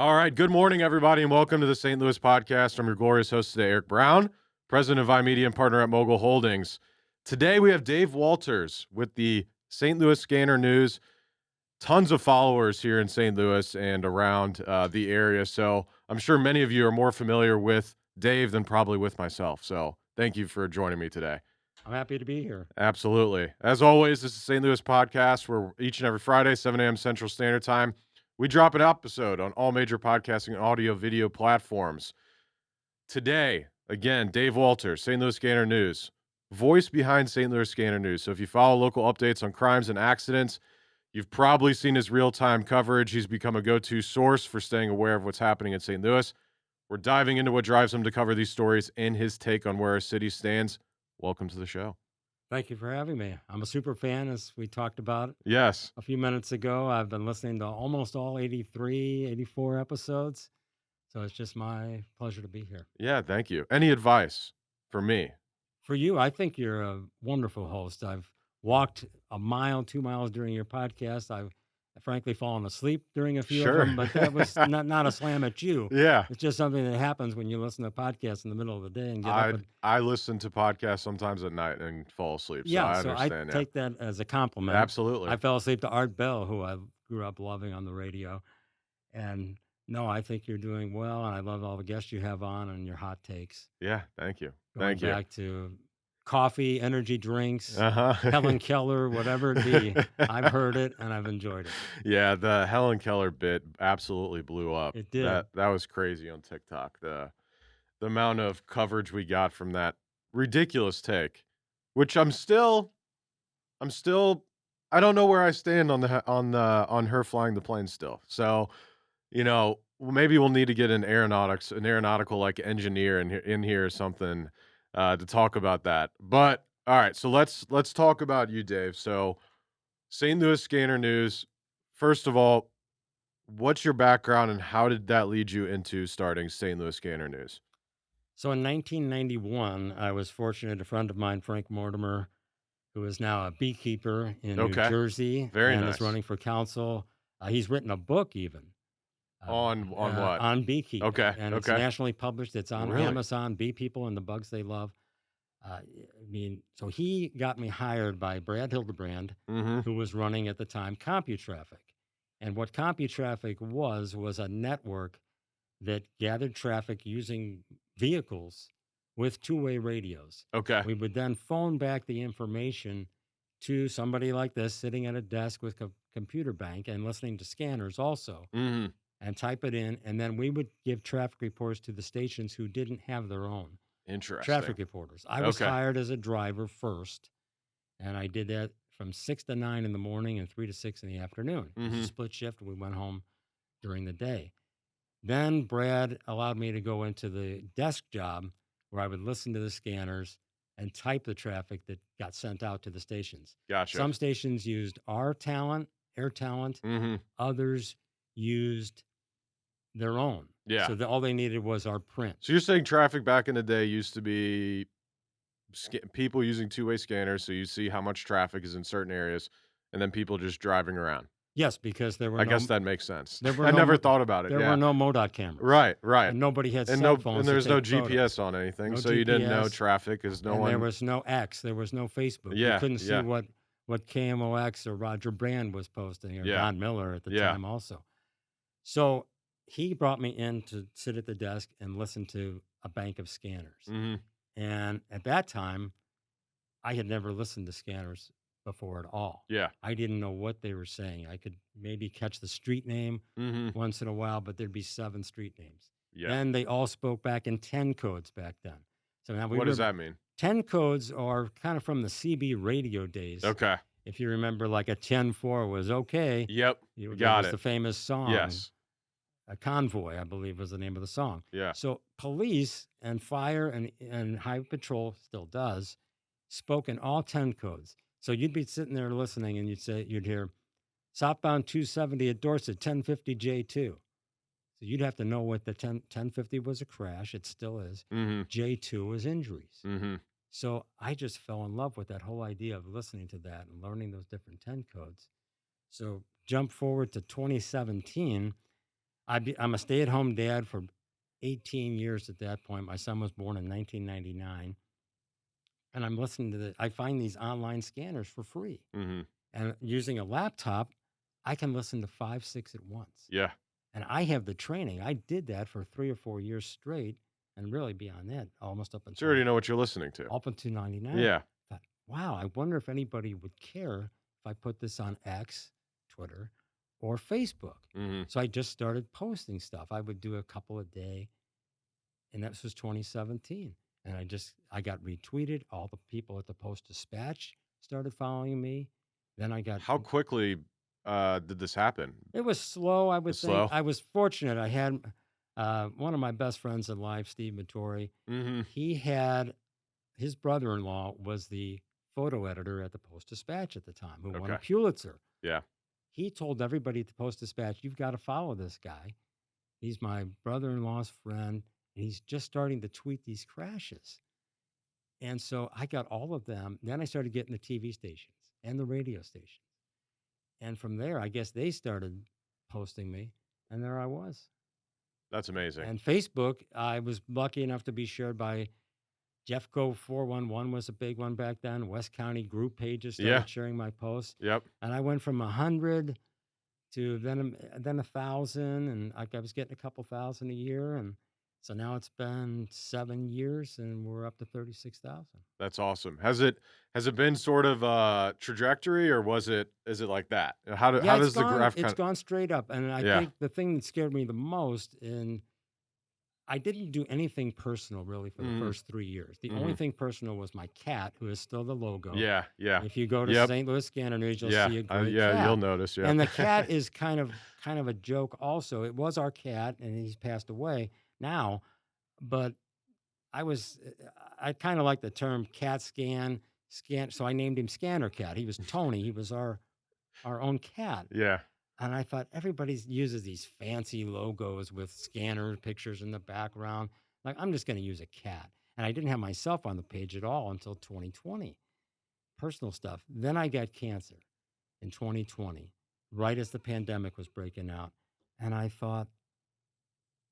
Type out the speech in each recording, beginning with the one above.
All right. Good morning, everybody, and welcome to the St. Louis podcast. I'm your glorious host today, Eric Brown, president of iMedia and partner at Mogul Holdings. Today, we have Dave Walters with the St. Louis Scanner News. Tons of followers here in St. Louis and around the area. So I'm sure many of you are more familiar with Dave than probably with myself. So thank you for joining me today. I'm happy to be here. Absolutely. As always, this is St. Louis Podcast, where each and every Friday, 7 a.m. Central Standard Time, we drop an episode on all major podcasting and audio video platforms. Today, again, Dave Walters, St. Louis Scanner News, voice behind St. Louis Scanner News. So if you follow local updates on crimes and accidents, you've probably seen his real-time coverage. He's become a go-to source for staying aware of what's happening in St. Louis. We're diving into what drives him to cover these stories and his take on where our city stands. Welcome to the show. Thank you for having me. I'm a super fan, as we talked about Yes. a few minutes ago. I've been listening to almost all 83, 84 episodes. So it's just my pleasure to be here. Yeah, thank you. Any advice for me? For you, I think you're a wonderful host. I've walked a mile, 2 miles during your podcast. I've frankly fallen asleep during a few of Sure. them, but that was not a slam at you. Yeah. It's just something that happens when you listen to podcasts in the middle of the day and get up. I listen to podcasts sometimes at night and fall asleep, so I So I understand, yeah. take that as a compliment. Absolutely. I fell asleep to Art Bell, who I grew up loving on the radio. And no, I think you're doing well, and I love all the guests you have on and your hot takes. Yeah, thank you. Going Thank you. back to coffee, energy drinks, Uh-huh. Helen Keller, whatever it be. I've heard it and I've enjoyed it. Yeah, the Helen Keller bit absolutely blew up. It did. That was crazy on TikTok. The amount of coverage we got from that ridiculous take, which I'm still I don't know where I stand on on her flying the plane still. So, maybe we'll need to get an aeronautical like engineer in here or something to talk about that. But all right, so let's talk about you, Dave. So, St. Louis Scanner News. First of all, what's your background and how did that lead you into starting St. Louis Scanner News? So in 1991, I was fortunate. A friend of mine, Frank Mortimer, who is now a beekeeper in New Okay, Jersey very and is nice. running for council. He's written a book even On what? on beekeeping, Okay, and it's okay. nationally published. It's on Really? Amazon. Bee people and the bugs they love. So he got me hired by Brad Hildebrand, Mm-hmm. who was running at the time CompuTraffic, and what CompuTraffic was a network that gathered traffic using vehicles with two-way radios. Okay. We would then phone back the information to somebody like this sitting at a desk with a computer bank and listening to scanners also, Mm-hmm. and type it in. And then we would give traffic reports to the stations who didn't have their own Interesting. traffic reporters. I was Okay. hired as a driver first, and I did that from 6 to 9 in the morning and 3 to 6 in the afternoon. It was Mhm. a split shift. We went home during the day. Then Brad allowed me to go into the desk job where I would listen to the scanners and type the traffic that got sent out to the stations. Gotcha. Some stations used our talent, air talent. Mhm. Others used their own. Yeah. So all they needed was our print. So you're saying traffic back in the day used to be people using two-way scanners, so you see how much traffic is in certain areas, and then people just driving around. Yes, because there were I guess that makes sense. there were I no never mo- thought about it. there Yeah. were no MoDOT cameras. Right. And nobody had And cell no, phones. and to there's no take GPS photos. on anything, No so you didn't know GPS, traffic because no and one. there was no X. There was no Facebook. Yeah, You couldn't see yeah. what KMOX or Roger Brand was posting, or Yeah. Don Miller at the Yeah. time also. So he brought me in to sit at the desk and listen to a bank of scanners. Mhm. And at that time, I had never listened to scanners before at all. Yeah. I didn't know what they were saying. I could maybe catch the street name Mhm. once in a while, but there'd be 7 street names. Yeah. Then they all spoke back in 10 codes back then. So now What does that mean? 10 codes are kind of from the CB radio days. Okay. If you remember, like a 10-4 was okay. Yep. There Got was the it. famous song. Yes. A Convoy, I believe, was the name of the song. Yeah. So police and fire and highway patrol still does spoke in all 10 codes. So you'd be sitting there listening and you'd hear southbound 270 at Dorset, 1050 J2. So you'd have to know what the 1050 was a crash. It still is. Mhm. J2 was injuries. Mhm. So I just fell in love with that whole idea of listening to that and learning those different 10 codes. So jump forward to 2017. I'm a stay-at-home dad for 18 years at that point. My son was born in 1999, and I'm listening to I find these online scanners for free. Mhm. And using a laptop, I can listen to 5, 6 at once. Yeah. And I have the training. I did that for 3 or 4 years straight, and really beyond that, almost So you already know what you're listening to. up until 99. Yeah. Thought, wow, I wonder if anybody would care if I put this on X, Twitter, or Facebook. Mhm. So I just started posting stuff. I would do a couple a day, and that was 2017. And I got retweeted. All the people at the Post Dispatch started following me. Then I got How quickly, did this happen? It was slow, I Was would think. slow? I was fortunate. I had one of my best friends in life, Steve Vittori. Mhm. He had his brother-in-law was the photo editor at the Post Dispatch at the time, who won a Okay. Pulitzer. Yeah. He told everybody at the Post Dispatch, "You've got to follow this guy. He's my brother-in-law's friend, and he's just starting to tweet these crashes." And so I got all of them. Then I started getting the TV stations and the radio stations. And from there, I guess they started posting me, and there I was. That's amazing. And Facebook, I was lucky enough to be shared by Jeffco 411 was a big one back then. West County group pages Yeah. started sharing my posts, Yep. and I went from 100 to then 1,000, and I was getting a couple thousand a year, and so now it's been 7 years, and we're up to 36,000. That's awesome. Has it been sort of a trajectory, or is it like that? Yeah, How does the graph it's kind gone straight up, and I Yeah. think the thing that scared me the most, and I didn't do anything personal really for the Mhm. first 3 years. The only Mhm. thing personal was my cat, who is still the logo. Yeah, yeah. If you go to Yep. St. Louis Scanner News, you'll Yeah. see a great Yeah, you'll cat. notice, yeah. And the cat is kind of a joke also. It was our cat, and he's passed away now, but I was I kinda like the term cat scan, so I named him Scanner Cat. He was Tony. He was our own cat. Yeah. And I thought everybody uses these fancy logos with scanner pictures in the background. Like, I'm just going to use a cat. And I didn't have myself on the page at all until 2020, personal stuff. Then I got cancer in 2020, right as the pandemic was breaking out. And I thought,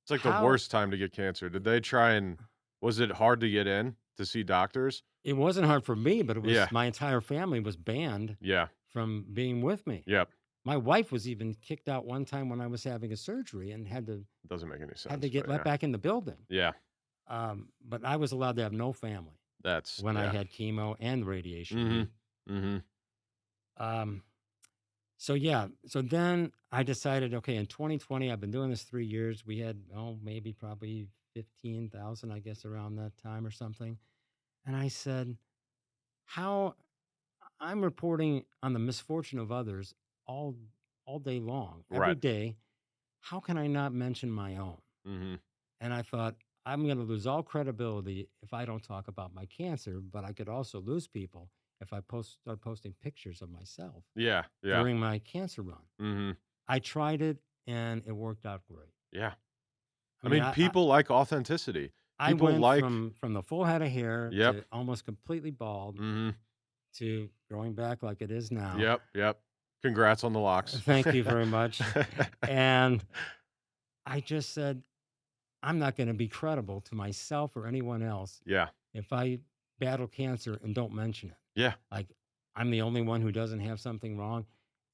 It's like the how worst time to get cancer. Did they try and was it hard to get in to see doctors? it wasn't hard for me, but it was Yeah. my entire family was banned Yeah. from being with me. Yep. My wife was even kicked out one time when I was having a surgery and Doesn't make any had sense, to get but let yeah. back in the building. Yeah. But I was allowed to have no family That's when I yeah. had chemo and radiation. Mhm. Mhm. Um, so yeah, so then I decided, okay, in 2020, I've been doing this 3 years. We had, maybe probably 15,000, I guess, around that time or something. And I said, how I'm reporting on the misfortune of others all all day long, every Right. day. How can I not mention my own? Mhm. And I thought, I'm going to lose all credibility if I don't talk about my cancer, but I could also lose people if I start posting pictures of myself Yeah. Yeah. during my cancer run. Mhm. I tried it and it worked out great. Yeah. I I mean, mean, I, I, people like authenticity. I People went like from the full head of hair Yep. to almost completely bald Mhm. to growing back like it is now. Yep. Yep. Congrats on the locks. Thank you very much. And I just said, I'm not going to be credible to myself or anyone else Yeah. if I battle cancer and don't mention it. Yeah. Like, I'm the only one who doesn't have something wrong.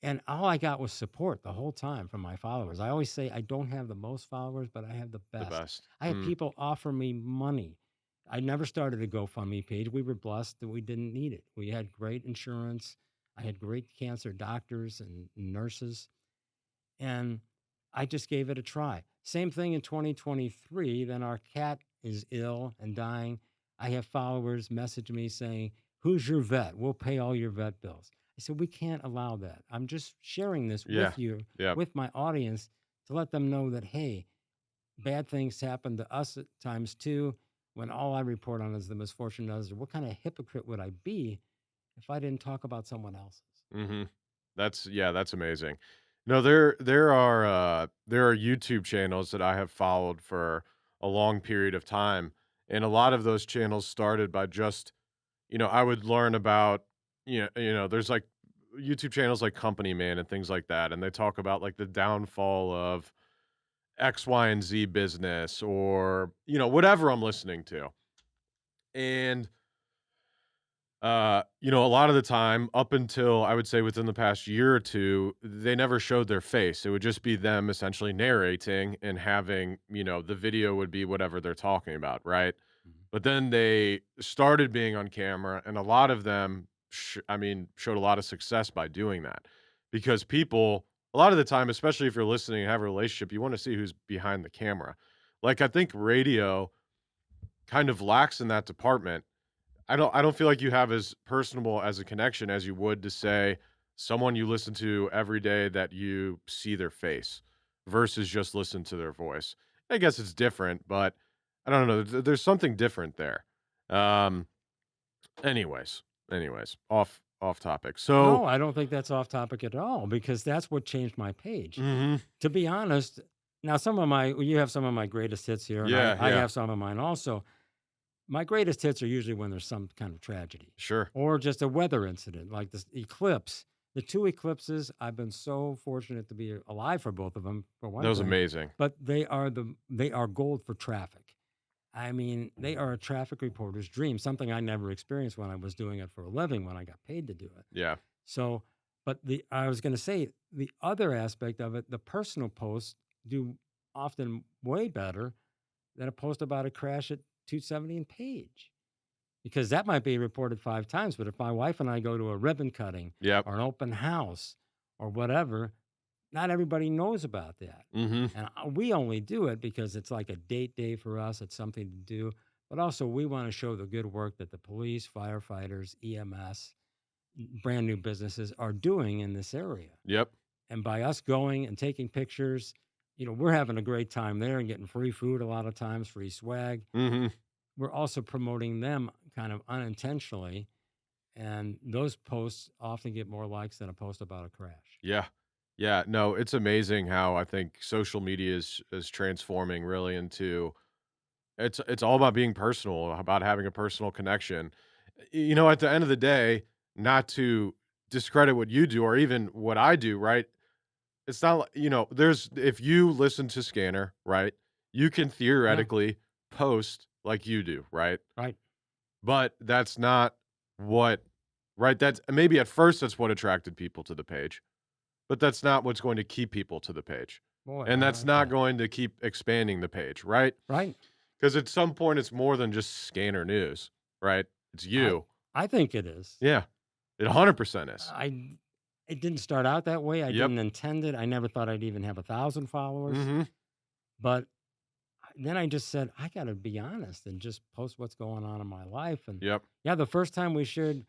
And all I got was support the whole time from my followers. I always say I don't have the most followers, but I have the The best. best. I had people offer me money. I never started a GoFundMe page. We were blessed that we didn't need it. We had great insurance. I had great cancer doctors and nurses. And I just gave it a try. Same thing in 2023. Then our cat is ill and dying. I have followers message me saying, "Who's your vet? We'll pay all your vet bills." I said, "We can't allow that. I'm just sharing this Yeah. with you, Yep. with my audience, to let them know that, hey, bad things happen to us at times too. When all I report on is the misfortune of others, what kind of hypocrite would I be if I didn't talk about someone else's?" Mhm. That's amazing. No, there are YouTube channels that I have followed for a long period of time, and a lot of those channels started by just, I would learn about, there's like YouTube channels like Company Man and things like that, and they talk about like the downfall of X, Y, and Z business or, whatever I'm listening to. And a lot of the time, up until I would say within the past year or two, they never showed their face. It would just be them essentially narrating and having, the video would be whatever they're talking about, right? Mhm. But then they started being on camera, and a lot of them, showed a lot of success by doing that because people, a lot of the time, especially if you're listening and have a relationship, you want to see who's behind the camera. Like, I think radio kind of lacks in that department. I don't feel like you have as personable as a connection as you would to say someone you listen to every day that you see their face versus just listen to their voice. I guess it's different, but I don't know. There's something different there. Um, anyways, off topic. So, No, I don't think that's off topic at all because that's what changed my page. mhm, To be honest, now some of my you have some of my greatest hits here, and yeah, I yeah, have some of mine also. My greatest hits are usually when there's some kind of tragedy sure. or just a weather incident like this eclipse. The two eclipses, I've been so fortunate to be alive for both of them, for That one was thing, amazing. but they are gold for traffic. I mean, they are a traffic reporter's dream, something I never experienced when I was doing it for a living when I got paid to do it. Yeah. So, but the I was going to say the other aspect of it, the personal posts do often way better than a post about a crash at 270 and Page because that might be reported 5 times. But if my wife and I go to a ribbon cutting Yep. or an open house or whatever, not everybody knows about that. Mhm. And we only do it because it's like a date day for us. It's something to do. But also, we want to show the good work that the police, firefighters, EMS, brand new businesses are doing in this area. Yep. And by us going and taking pictures, we're having a great time there and getting free food a lot of times, free swag. Mhm. We're also promoting them kind of unintentionally. And those posts often get more likes than a post about a crash. Yeah. Yeah, no, it's amazing how I think social media is transforming really into it's all about being personal, about having a personal connection. At the end of the day, not to discredit what you do or even what I do, right? It's not like, there's if you listen to Scanner, right? You can Yeah, theoretically post like you do, right? right. But that's not what right? That's maybe at first that's what attracted people to the page. But that's not what's going to keep people to the page, Boy, and I that's like not that. going to keep expanding the page, right? Right. Because at some point, it's more than just scanner news, right? It's I you. I think it is. Yeah, it 100% is. I It didn't start out that way. I Yep. didn't intend it. I never thought I'd even have 1,000 followers. Mhm. But then I just said, I got to be honest and just post what's going on in my life. And Yep. yeah, the first time we shared,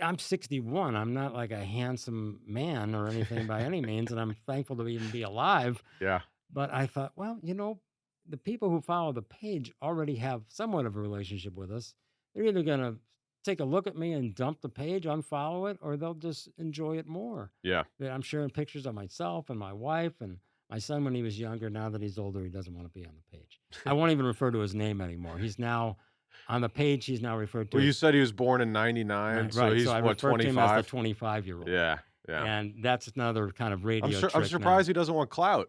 I'm 61. I'm not like a handsome man or anything by any means. And I'm thankful to even be alive. Yeah. But I thought, well, the people who follow the page already have somewhat of a relationship with us. They're either going to take a look at me and dump the page, unfollow it, or they'll just enjoy it more. Yeah. That I'm sharing pictures of myself and my wife and my son when he was younger. Now that he's older, he doesn't want to be on the page. I won't even refer to his name anymore. He's now on the page. He's now referred to Well, you as said he was born in '99, so right. So he's I what, refer to him as the 25? 25-year-old, Yeah. Yeah. and that's another kind of I'm radio sure I'm trick now. surprised he doesn't want clout.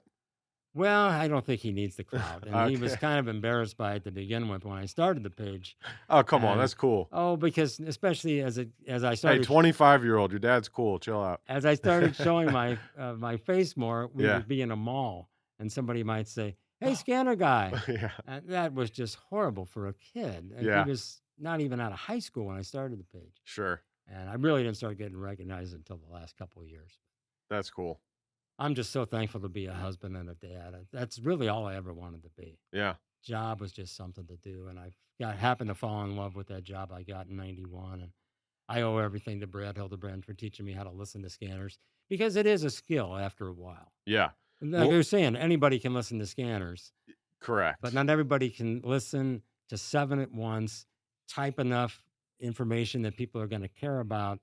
Well, I don't think he needs the clout, and he was Okay. kind of embarrassed by it to begin with when I started the page, Oh, come on, and that's cool. oh, because especially Hey, 25-year-old, your dad's cool, chill out. as I started showing my face more, we Yeah. would be in a mall, and somebody might say, "Hey, scanner guy," Yeah. and that was just horrible for a kid. And he Yeah. was not even out of high school when I started the page, Sure. and I really didn't start getting recognized until the last couple of years. That's cool. I'm just so thankful to be a husband and a dad. That's really all I ever wanted to be. Yeah. Job was just something to do, and happened to fall in love with that job I got in '91, and I owe everything to Brad Hildebrand for teaching me how to listen to scanners because it is a skill after a while. Yeah. And like I Well, was saying, anybody can listen to scanners, but correct. not everybody can listen to 7 at once, type enough information that people are going to care about,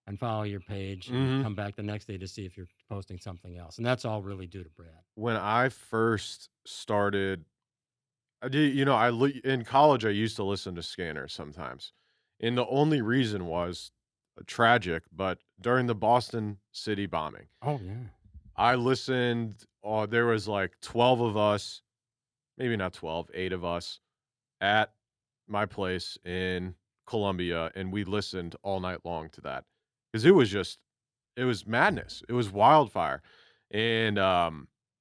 and follow your page and Mhm. come back the next day to see if you're posting something else. And that's all really due to Brad. When I first started I did in college, I used to listen to Scanners sometimes, and the only reason was tragic, but during the Boston City bombing, Oh yeah. I listened, there was like 12 of us, maybe not 12, 8 of us at my place in Columbia, and we listened all night long to that because it was madness. It was wildfire, and,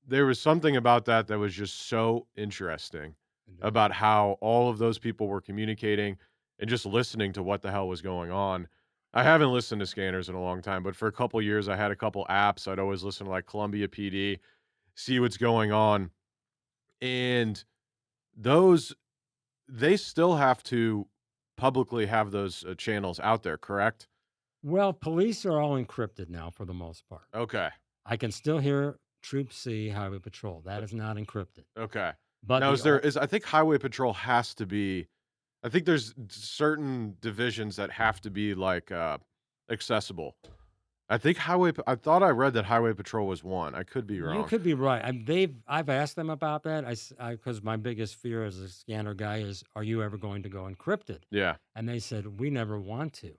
there was something about that that was just so interesting It is. about how all of those people were communicating and just listening to what the hell was going on. I haven't listened to Scanners in a long time, but for a couple years, I had a couple apps. I'd always listen to, like, Columbia PD, see what's going on, and those they still have to publicly have those, channels out there, correct? Well, police are all encrypted now for the most part. Okay, I can still hear Troop C Highway Patrol. o That is not encrypted. okay. But Now the I think Highway Patrol has to be I think there's certain divisions that have to be, like, accessible. I thought I read that Highway Patrol was one, I could be You wrong. could be right. I've asked them about that. Because my biggest fear as a scanner guy is, are you ever going to go encrypted? Yeah. And they said we never want to,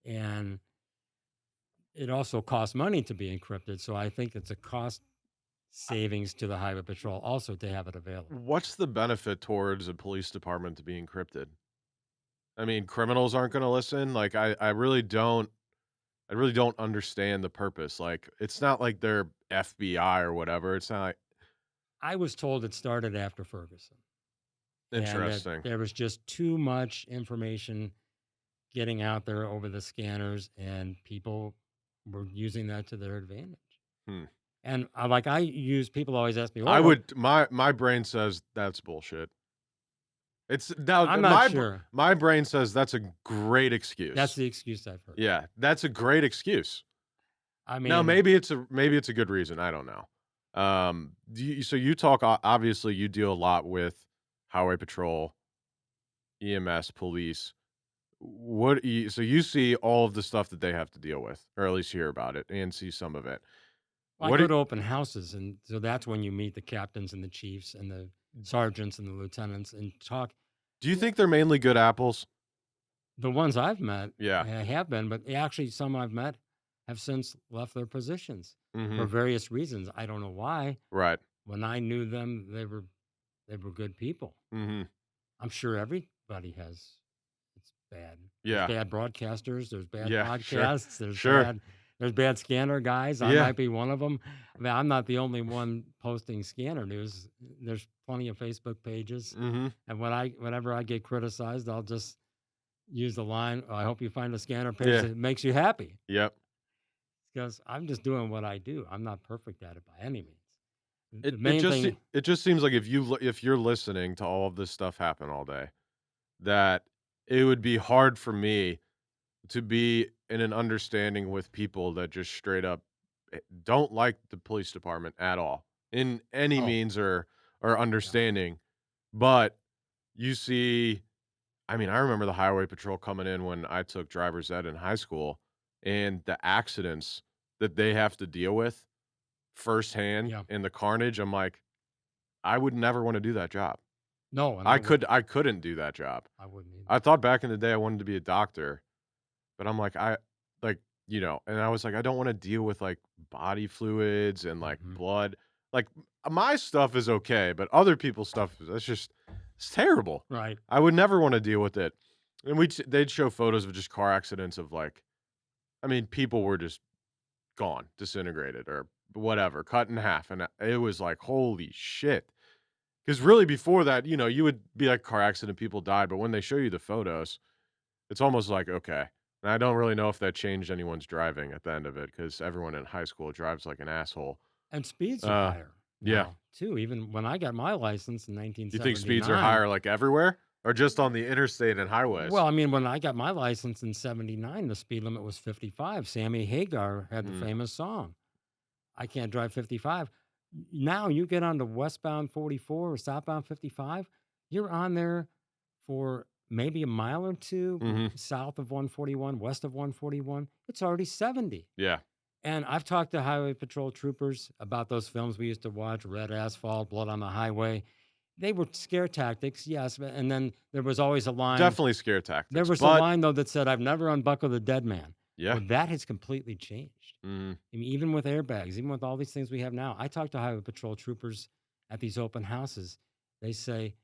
and it also costs money to be encrypted. So I think it's a cost savings to the highway patrol also to have it available. What's the benefit towards a police department to be encrypted? I mean, criminals aren't gonna listen, like, I really don't understand the purpose, like, it's not like they're FBI or whatever, it's not like I was told it started after Ferguson, and that interesting. there was just too much information getting out there over the scanners, and people were using that to their advantage. Hmm. And I use people always ask me, I "Oh, what?" would my brain says that's bullshit. It's now I'm not sure. my brain says that's a great That's excuse. the excuse I've heard. Yeah, that's a great excuse. I Now mean, maybe it's a good reason, I don't know. Do you so you talk obviously you deal a lot with highway patrol, EMS, police. So you see all of the stuff that they have to deal with, or at least hear about it and see some of it. I What go do to open houses, and so that's when you meet the captains and the chiefs and the sergeants and the lieutenants and talk. do you think they're mainly good apples? The ones I've met Yeah. have been, but actually some I've met have since left their positions for Mhm. various reasons. I don't know why. Right. When I knew them, they were good people. Mhm. I'm sure everybody has it's bad. There's Yeah. bad broadcasters, there's bad Yeah, sure. podcasts, Sure. there's bad scanner guys. I Yeah. might be one of them. I mean, I'm not the only one posting scanner news. There's plenty of Facebook pages, Mhm. and whenever I get criticized, I'll just use the line, "I hope you find a scanner page Yeah. that makes you happy," Yep. because I'm just doing what I do. I'm not perfect at it by any means. The It main just thing, it just seems like if you're listening to all of this stuff happen all day, that it would be hard for me to be in an understanding with people that just straight up don't like the police department at all in any oh, means or yeah, understanding. But you see, I mean, I remember the highway patrol coming in when I took driver's ed in high school and the accidents that they have to deal with firsthand yeah. and the carnage. I'm like, I would never want to do that job. No, and I would I couldn't do that job. I wouldn't either. I thought back in the day I wanted to be a doctor, but I'm like, like, and I was like, I don't wanna deal with, like, body fluids and, like, Mhm. blood. Like, my stuff is okay, but other people's stuff, that's just it's terrible. Right. I would never wanna deal with it. And they'd show photos of just car accidents of, like I mean, people were just gone, disintegrated, or whatever, cut in half, and, it was like, "Holy shit." Because really before that, you would be like, car accident, people died, but when they show you the photos it's almost like, okay. And I don't really know if that changed anyone's driving at the end of it, because everyone in high school drives like an asshole. And speeds are Uh, higher yeah. now too. Even when I got my license in You think speeds are 1979. higher, like, everywhere? Or just on the interstate and highways? Well, I mean, when I got my license in '79, the speed limit was 55. Sammy Hagar had the Mm, famous song, "I can't drive 55." Now you get on the westbound 44 or southbound 55, you're on there for maybe a mile or two mhm. south of 141, west of 141. It's already 70. Yeah. And I've talked to highway patrol troopers about those films we used to watch, Red Asphalt, Blood on the Highway. They were scare tactics, yes, and then there was always a line. Definitely scare There tactics, was a but line though that said, "I've never unbuckled a dead man." Yeah. Well, that has completely changed. Mhm. I mean, even with airbags, even with all these things we have now, I talk to highway patrol troopers at these open houses. They say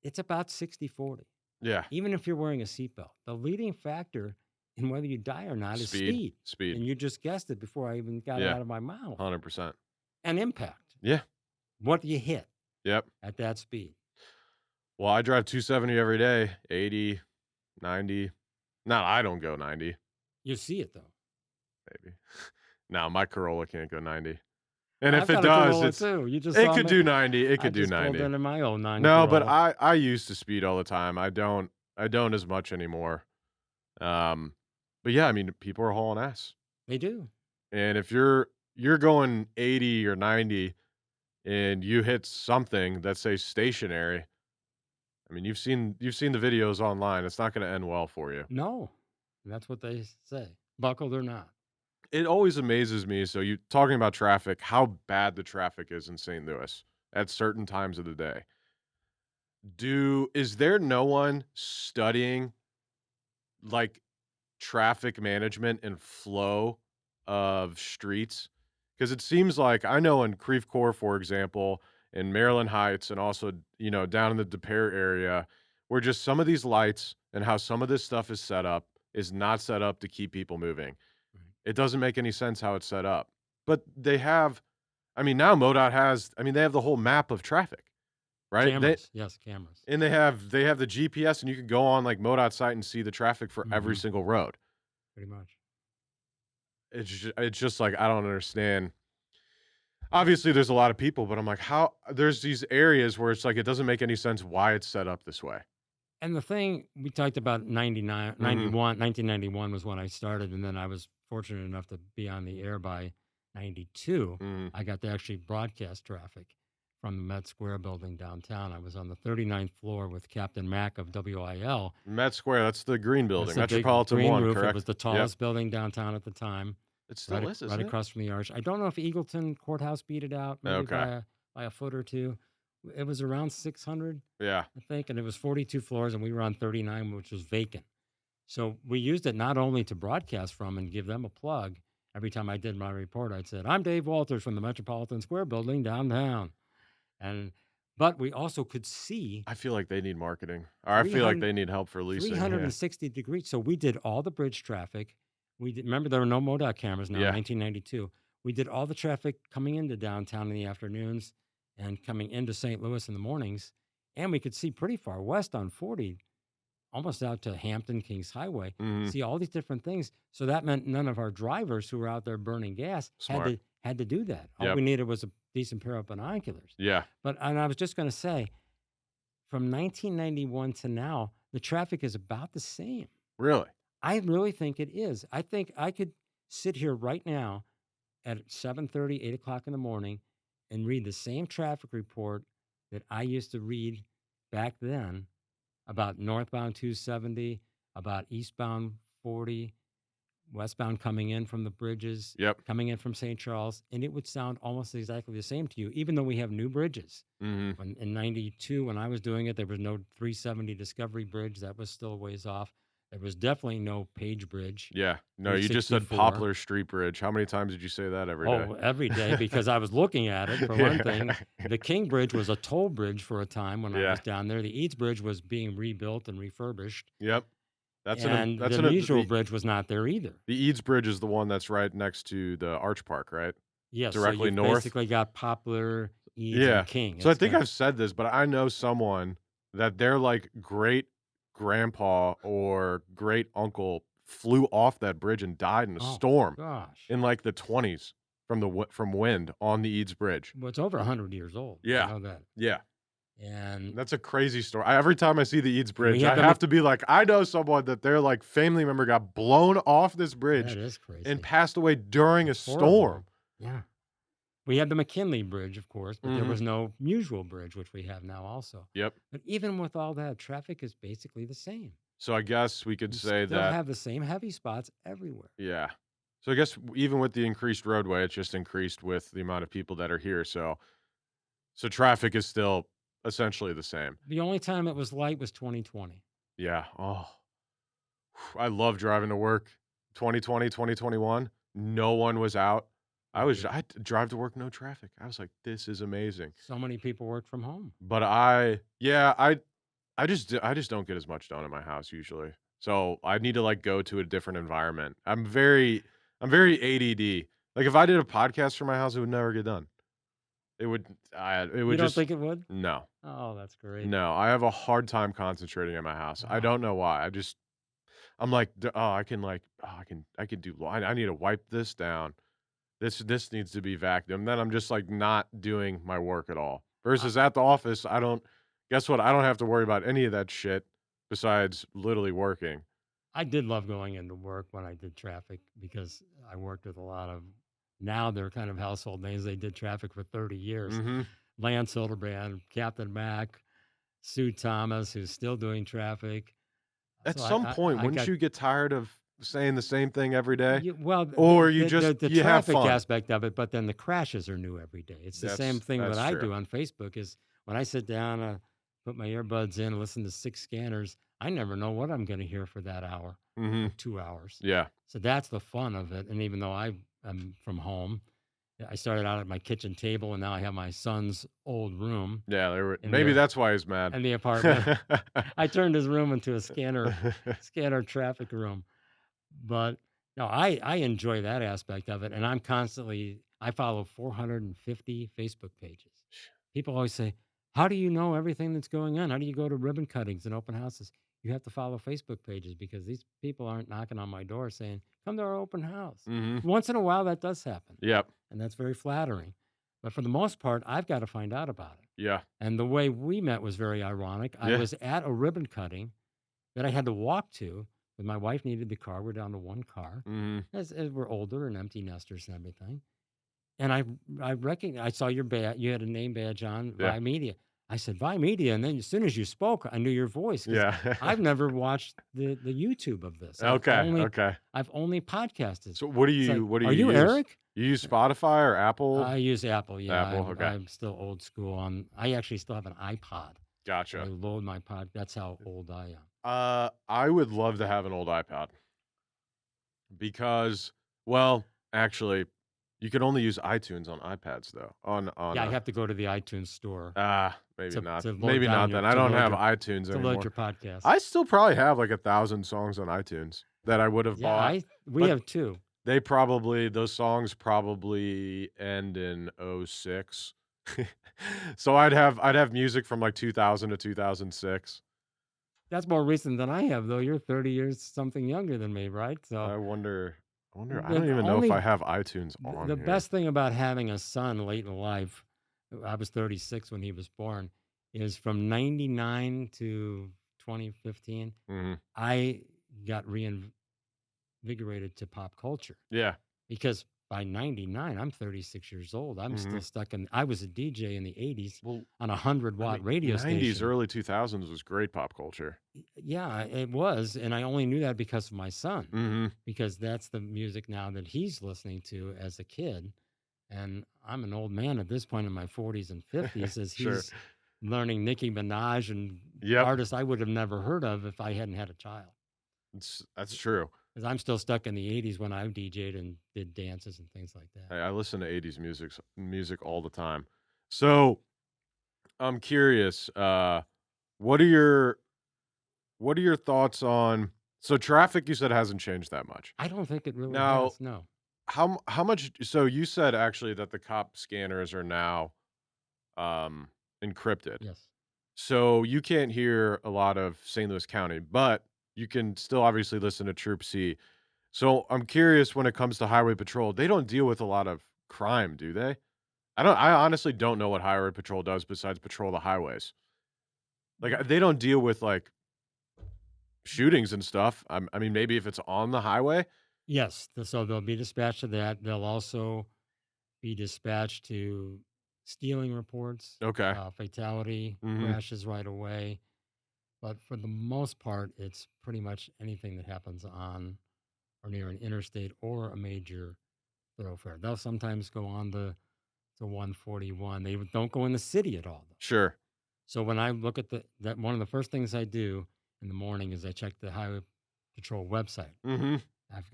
it's about 60-40. Yeah. Even if you're wearing a seatbelt, the leading factor in whether you die or not is Speed. speed. Speed. And you just guessed it before I even got it Yeah. out of my mouth. 100%. And impact. Yeah. What you hit Yep. at that speed. Well, I drive 270 every day, 80, 90. No, I don't go 90, You see it though. maybe. No, my Corolla can't go 90. And if I've it got a does, Corolla too. You just it saw could me. do 90. It I could do just pulled 90. into my '09 No, but Corolla. I used to speed all the time. I don't as much anymore. Um, but yeah, I mean, people are hauling ass. They do. And if you're going 80 or 90 and you hit something that says stationary, I mean, you've seen the videos online. It's not going to end well for you. No, that's what they say. Buckled or not. It always amazes me. So you talking about traffic, how bad the traffic is in St. Louis at certain times of the day. Is there no one studying like traffic management and flow of streets? Because it seems like I know in Creve Coeur, for example, in Maryland Heights, and also down in the De Pere area, where just some of these lights and how some of this stuff is set up is not set up to keep people moving. Right. It doesn't make any sense how it's set up. But they have, I mean, now MoDOT has, I mean, they have the whole map of traffic, right? Cameras. Yes, cameras. And they have the GPS, and you can go on like MoDOT site and see the traffic for every Hmm. single road. Pretty much. It's just like I don't understand. Obviously, there's a lot of people, but I'm like, how there's these areas where it's like it doesn't make any sense why it's set up this way. And the thing we talked about 99, Mhm. 91, 1991 was when I started. And then I was fortunate enough to be on the air by 92. Mhm. I got to actually broadcast traffic from the Met Square building downtown. I was on the 39th floor with Captain Mack of WIL. Met Square, that's the green building, That's a big Metropolitan green 1, roof. It was correct? the Yep. tallest building downtown at the time, It still is, right isn't it? across from the arch. I don't know if Eagleton Courthouse beat it out, maybe Okay. by a foot or two. It was around 600, Yeah. I think, and it was 42 floors, and we were on 39, which was vacant. So we used it not only to broadcast from and give them a plug. Every time I did my report, I'd said, "I'm Dave Walters from the Metropolitan Square building downtown," and but we also could see I feel like they need marketing, or I feel like 300 they need help for leasing. Yeah. 360 degrees. So we did all the bridge traffic. We did, remember there were no MoDOT cameras now in Yeah. 1992. We did all the traffic coming into downtown in the afternoons and coming into St. Louis in the mornings. And we could see pretty far west on 40, almost out to Hampton Kings Highway, Mhm. see all these different things. So that meant none of our drivers who were out there burning gas Smart. had to do that. All Yep. we needed was a decent pair of binoculars. Yeah. But and I was just going to say, from 1991 to now, the traffic is about the same. Really? I really think it is. I think I could sit here right now at 7:30, 8 o'clock in the morning and read the same traffic report that I used to read back then about northbound 270, about eastbound 40, westbound coming in from the bridges, Yep. coming in from St. Charles, and it would sound almost exactly the same to you, even though we have new bridges. Mhm. When in 92, when I was doing it, there was no 370 Discovery Bridge. That was still a ways off. There was definitely no Page Bridge, Yeah. No, you just said 364. Poplar Street Bridge. How many times did you say that every day? Oh, every day because I was looking at it for one thing. The King Bridge was a toll bridge for a time when I Yeah. was down there. The Eads Bridge was being rebuilt and refurbished, Yep. That's and that's the an Mutual Bridge was not there either. the Eads Bridge is the one that's right next to the Arch Park, right? Yes, so Directly you've north? basically got Poplar, Eads, Yeah. and King. So I It's think got I've said this, but I know someone that their, like, great grandpa or great uncle flew off that bridge and died in a oh storm gosh, in, like, the 20s from wind on the Eads Bridge. well, it's over 100 years old. I Yeah. know that, Yeah. and That's a crazy story. Every time I see the Eads we Bridge, had I the have to be like, I know someone that their, like, family member got blown off this that bridge is and crazy. passed away during a It's horrible. storm. Yeah. We had the McKinley Bridge, of course, but there Mhm. was no Mutual Bridge, which we have now also. Yep. But even with all that, traffic is basically the same. So I guess we could You say still that have the same heavy spots everywhere. yeah. So I guess even with the increased roadway, it's just increased with the amount of people that are here. So traffic is still essentially the same. The only time it was light was 2020. Yeah. Oh, I love driving to work. 2020, 2021, no one was out. Right. I drive to work, no traffic. I was like, "This is amazing." So many people work from home. But I just don't get as much done in my house usually. So, I need to, like, go to a different environment. I'm very ADD. Like, if I did a podcast from my house, it would never get done. It You would don't just think it would? no. Oh, that's great. No, I have a hard time concentrating in my house. I Wow. don't know why. I'm like, "Oh, I can, like oh, I can do I need to wipe this down. This needs to be vacuumed." Then I'm just, like, not doing my work at all. I, Versus at the office, I don't guess what? I don't have to worry about any of that shit besides literally working. I did love going into work when I did traffic because I worked with a lot of, now they're kind of household names. They did traffic for 30 years. Mhm. Lance Hildebrand, Captain Mack, Sue Thomas, who's still doing traffic. At So some point, I wouldn't got, you get tired of saying the same thing every day? well, Or you just the you have traffic fun? aspect of it, but then the crashes are new every day. It's the same thing that That's I true. do on Facebook is when I sit down, put my earbuds in, listen to 6 scanners, I never know what I'm going to hear for that hour or Mhm. 2 hours. Yeah. So that's the fun of it. And even though I am from home, I started out at my kitchen table and now I have my son's old room Yeah, there were in maybe the that's why he's mad. in the apartment. I turned his room into a scanner traffic room. But no, I enjoy that aspect of it, and I follow 450 Facebook pages. People always say, "How do you know everything that's going on? How do you go to ribbon cuttings and open houses?" You have to follow Facebook pages because these people aren't knocking on my door saying, "Come to our open house." Mhm. Once in a while, that does happen, Yep. and that's very flattering. But for the most part, I've got to find out about it. Yeah. And the way we met was very ironic. I Yeah. was at a ribbon cutting that I had to walk to, but my wife needed the car. We're down to one car, Mhm. as we're older and empty nesters and everything. And I saw your badge. You had a name badge on Yeah. Vi Media. I said Vi Media, and then as soon as you spoke, I knew your voice because Yeah. I've never watched the YouTube of this. Okay, okay. I've only podcasted. So It's like, what do are you you use? Eric? You use Spotify or Apple? I use Apple. Yeah, Apple, okay. I'm still old school. I actually still have an iPod. So I Gotcha. load my pod. That's how old I am. I would love to have an old iPod because well, actually, you can only use iTunes on iPads though. Yeah, I have to go to the iTunes store Maybe not. to load Maybe not then. I don't have iTunes to load anymore. your podcast. I still probably have like 1,000 songs on iTunes that I would have Yeah, bought, we but have two. those songs probably end in '06. So I'd have music from like 2000 to 2006. That's more recent than I have, though. You're 30 years something younger than me, right? So I don't the even know if I only have iTunes on the here. best thing about having a son late in life, I was 36 when he was born, is from 99 to 2015, Mhm. I got reinvigorated to pop culture. Yeah. Because by 99, I'm 36 years old. I'm Mhm. still stuck in I was a DJ in the 80s Well, on a 100 I watt mean, radio 90s, station. early 2000s was great pop culture. Yeah, it was, and I only knew that because of my son, Mhm. because that's the music now that he's listening to as a kid, and I'm an old man at this point in my 40s and 50s as Sure. he's learning Nicki Minaj and Yep. artists I would have never heard of if I hadn't had a child. That's true. Because I'm still stuck in the 80s when I DJ'd and did dances and things like that. I listen to 80s music all the time. So, I'm curious, what are your thoughts on so traffic you said hasn't changed that much. I don't think it really Now, has, no. how much so you said actually that the cop scanners are now um encrypted. Yes. So you can't hear a lot of St. Louis County, but you can still obviously listen to Troop C. So I'm curious when it comes to highway patrol, they don't deal with a lot of crime, do they? I honestly don't know what highway patrol does besides patrol the highways. Like they don't deal with like shootings and stuff. I mean maybe if it's on the highway. Yes, so they'll be dispatched to that. They'll also be dispatched to stealing reports, Okay. fatality, Mhm. crashes right away. But for the most part, it's pretty much anything that happens on or near an interstate or a major thoroughfare. They'll sometimes go on the 141. They don't go in the city at all, though. Sure. So when I look at that, one of the first things I do in the morning is I check the highway patrol website. Mhm.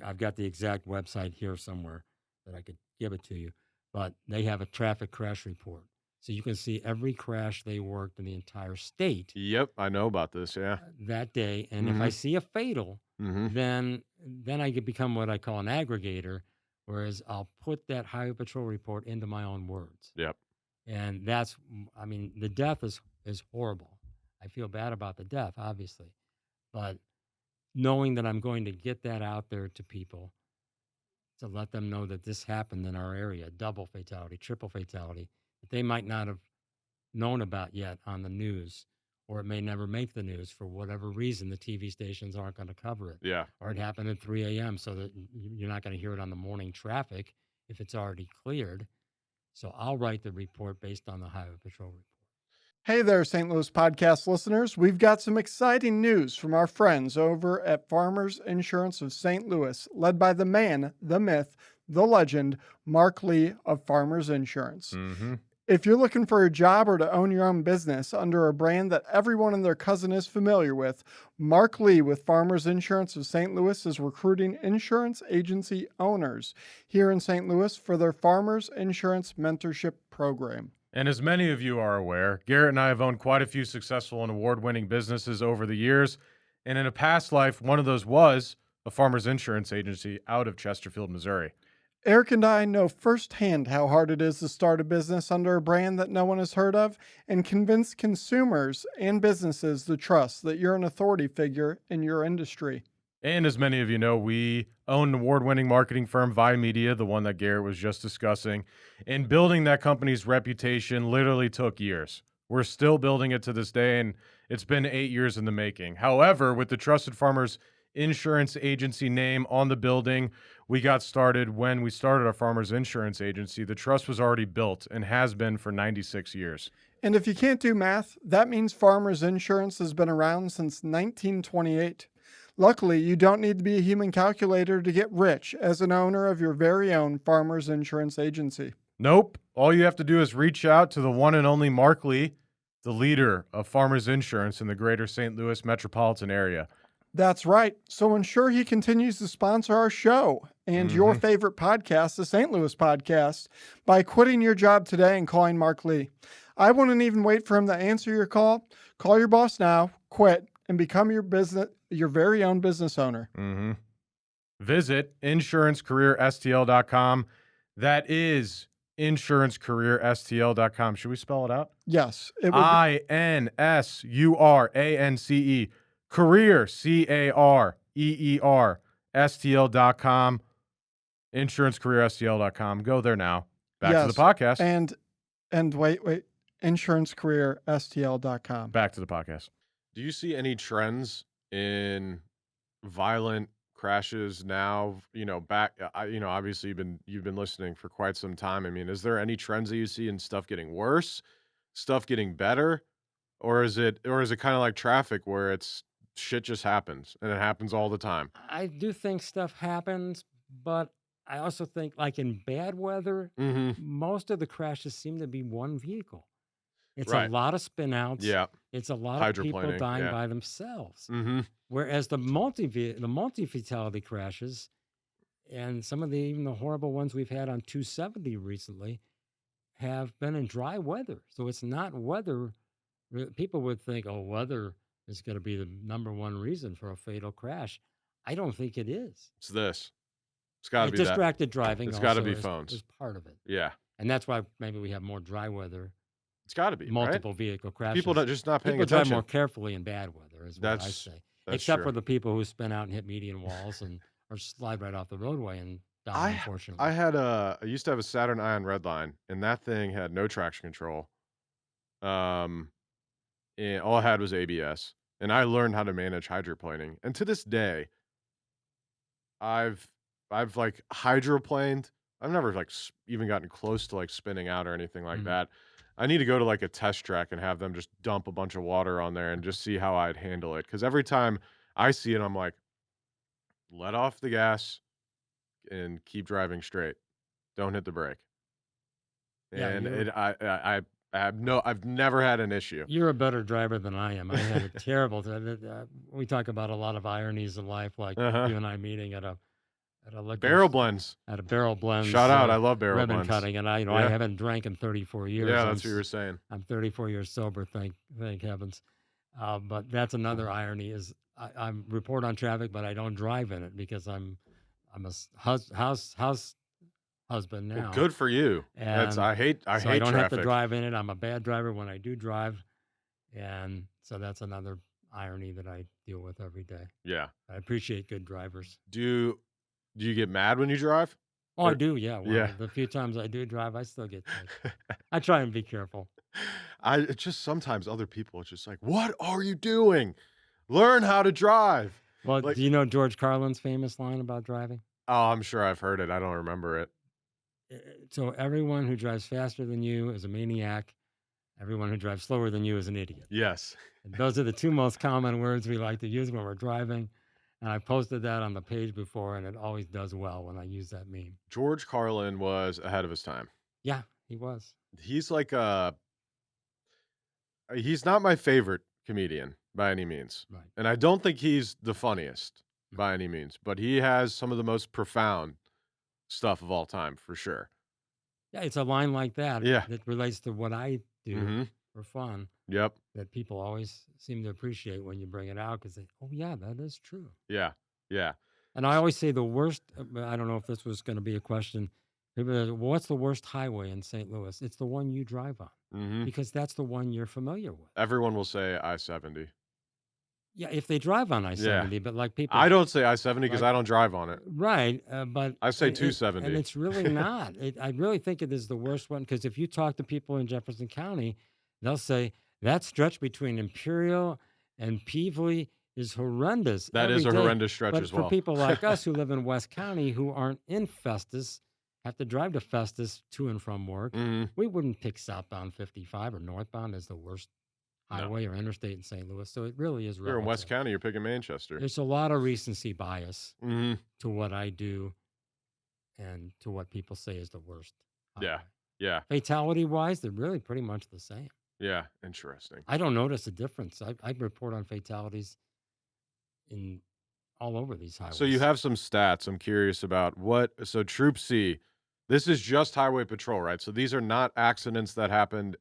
I've got the exact website here somewhere that I could give it to you, but they have a traffic crash report. So you can see every crash they worked in the entire state Yep, I know about this, yeah. that day. And if I Mhm, see a fatal, mhm. then I could become what I call an aggregator, whereas I'll put that highway patrol report into my own words. Yep. And I mean, the death is horrible. I feel bad about the death, obviously, but knowing that I'm going to get that out there to people to let them know that this happened in our area, double fatality, triple fatality, that they might not have known about yet on the news, or it may never make the news for whatever reason. The TV stations aren't going to cover it, Yeah. or it happened at 3 a.m. so that you're not going to hear it on the morning traffic if it's already cleared. So I'll write the report based on the Highway Patrol report. Hey there, St. Louis podcast listeners. We've got some exciting news from our friends over at Farmers Insurance of St. Louis, led by the man, the myth, the legend, Mark Lee of Farmers Insurance. Mhm. If you're looking for a job or to own your own business under a brand that everyone and their cousin is familiar with, Mark Lee with Farmers Insurance of St. Louis is recruiting insurance agency owners here in St. Louis for their Farmers Insurance Mentorship Program. And as many of you are aware, Garrett and I have owned quite a few successful and award-winning businesses over the years, and in a past life, one of those was a farmers insurance agency out of Chesterfield, Missouri. Eric and I know firsthand how hard it is to start a business under a brand that no one has heard of and convince consumers and businesses to trust that you're an authority figure in your industry. And as many of you know, we own an award-winning marketing firm, Vi Media, the one that Garrett was just discussing. And building that company's reputation literally took years. We're still building it to this day, and it's been 8 years in the making. However, with the Trusted Farmers Insurance Agency name on the building, we got started when we started our Farmers Insurance Agency. The trust was already built and has been for 96 years. And if you can't do math, that means Farmers Insurance has been around since 1928. Luckily, you don't need to be a human calculator to get rich as an owner of your very own Farmers Insurance Agency. Nope. All you have to do is reach out to the one and only Mark Lee, the leader of Farmers Insurance in the greater St. Louis metropolitan area. That's right. So ensure he continues to sponsor our show and your favorite podcast, the St. Louis Podcast, by quitting your job today and calling Mark Lee. I wouldn't even wait for him to answer your call. Call your boss now, quit, and become your very own business owner. Visit insurancecareerstl.com. That is insurancecareerstl.com. Should we spell it out? Yes, it would. INSURANCE. Career, CAREER, STL.com. Insurancecareerstl.com. Go there now. Back to the podcast. And wait, insurancecareerstl.com. Back to the podcast. Do you see any trends in violent crashes now? Obviously you've been listening for quite some time. I mean, is there any trends that you see in stuff getting worse, stuff getting better, or is it kind of like traffic where it's shit just happens and it happens all the time? I do think stuff happens, but I also think, like in bad weather, most of the crashes seem to be one vehicle. It's a Right. lot of spin outs. Yeah. It's a lot of people Hydroplaning, dying yeah. by themselves. Mhm. Whereas the multi-fatality crashes and some of even the horrible ones we've had on 270 recently have been in dry weather. So it's not weather. People would think, oh, weather is going to be the number one reason for a fatal crash. I don't think it is. It's this. It's got to be that. Distracted driving It's gotta also be phones. is part of it. Yeah. And that's why maybe we have more dry weather, It's got to be, multiple right? vehicle crashes. People just not paying People drive attention. more carefully in bad weather, is what I That's say. that's Except true. for the people who spin out and hit median walls or slide right off the roadway and die, unfortunately. I used to have a Saturn Ion Redline, and that thing had no traction control. And all I had was ABS, and I learned how to manage hydroplaning. And to this day, I've like hydroplaned. I've never like even gotten close to like spinning out or anything like that. I need to go to like a test track and have them just dump a bunch of water on there and just see how I'd handle it. Because every time I see it, I'm like, let off the gas and keep driving straight. Don't hit the brake. Yeah, And you're- I've never had an issue. You're a better driver than I am. I had a terrible. We talk about a lot of ironies in life, like Uh-huh. you and I meeting at a at a liquor Barrel s- blends. at a Barrel Blends Shout out. I love barrel ribbon blends. cutting, and I Yeah. haven't drank in 34 years. Yeah, that's what you were saying. I'm 34 years sober, thank heavens. But that's another irony is I'm report on traffic, but I don't drive in it because I'm a house husband Well, now. good for you. And I hate so I hate don't have to traffic. drive in it. I'm a bad driver when I do drive, and so that's another irony that I deal with every day. Yeah. I appreciate good drivers. Do you get mad when you drive? Oh, I Or- do, yeah. Well, Yeah. the few times I do drive, I still get ticked. I try and be careful. It's just sometimes other people, it's just like, what are you doing? Learn how to drive. Well, Like- do you know George Carlin's famous line about driving? Oh, I'm sure I've heard it. I don't remember it. So everyone who drives faster than you is a maniac. Everyone who drives slower than you is an idiot. Yes. And those are the two most common words we like to use when we're driving. And I posted that on the page before, and it always does well when I use that meme. George Carlin was ahead of his time. Yeah, he was. He's like he's not my favorite comedian by any means. Right. And I don't think he's the funniest No. by any means, but he has some of the most profound stuff of all time for sure. Yeah, it's a line like that Yeah. that relates to what I do Mm-hmm. for fun Yep. that people always seem to appreciate when you bring it out because they, oh, yeah, that is true. Yeah. Yeah. And I always say the worst, I don't know if this was going to be a question. People say, well, what's the worst highway in St. Louis? It's the one you drive on Mm-hmm. because that's the one you're familiar with. Everyone will say I-70. Yeah, if they drive on I-70, but like people. I don't say I-70 because Like- I don't drive on it. Right, but I say and 270. it's really not. I really think it is the worst one because if you talk to people in Jefferson County, they'll say that stretch between Imperial and Peevely is horrendous. That every is a day. horrendous stretch But as for well. people like us who live in West County who aren't in Festus, have to drive to Festus to and from work, Mm-hmm. we wouldn't pick southbound 55 or northbound as the worst No. highway or interstate in St. Louis. So it really is You're in relative. West County, you're picking Manchester. There's a lot of recency bias Mm-hmm. to what I do and to what people say is the worst. Yeah. highway. Yeah. Fatality wise, they're really pretty much the same. Yeah. Interesting. I don't notice a difference. I report on fatalities in all over these highways. So you have some stats. I'm curious about so Troop C, this is just highway patrol, right? So these are not accidents that happened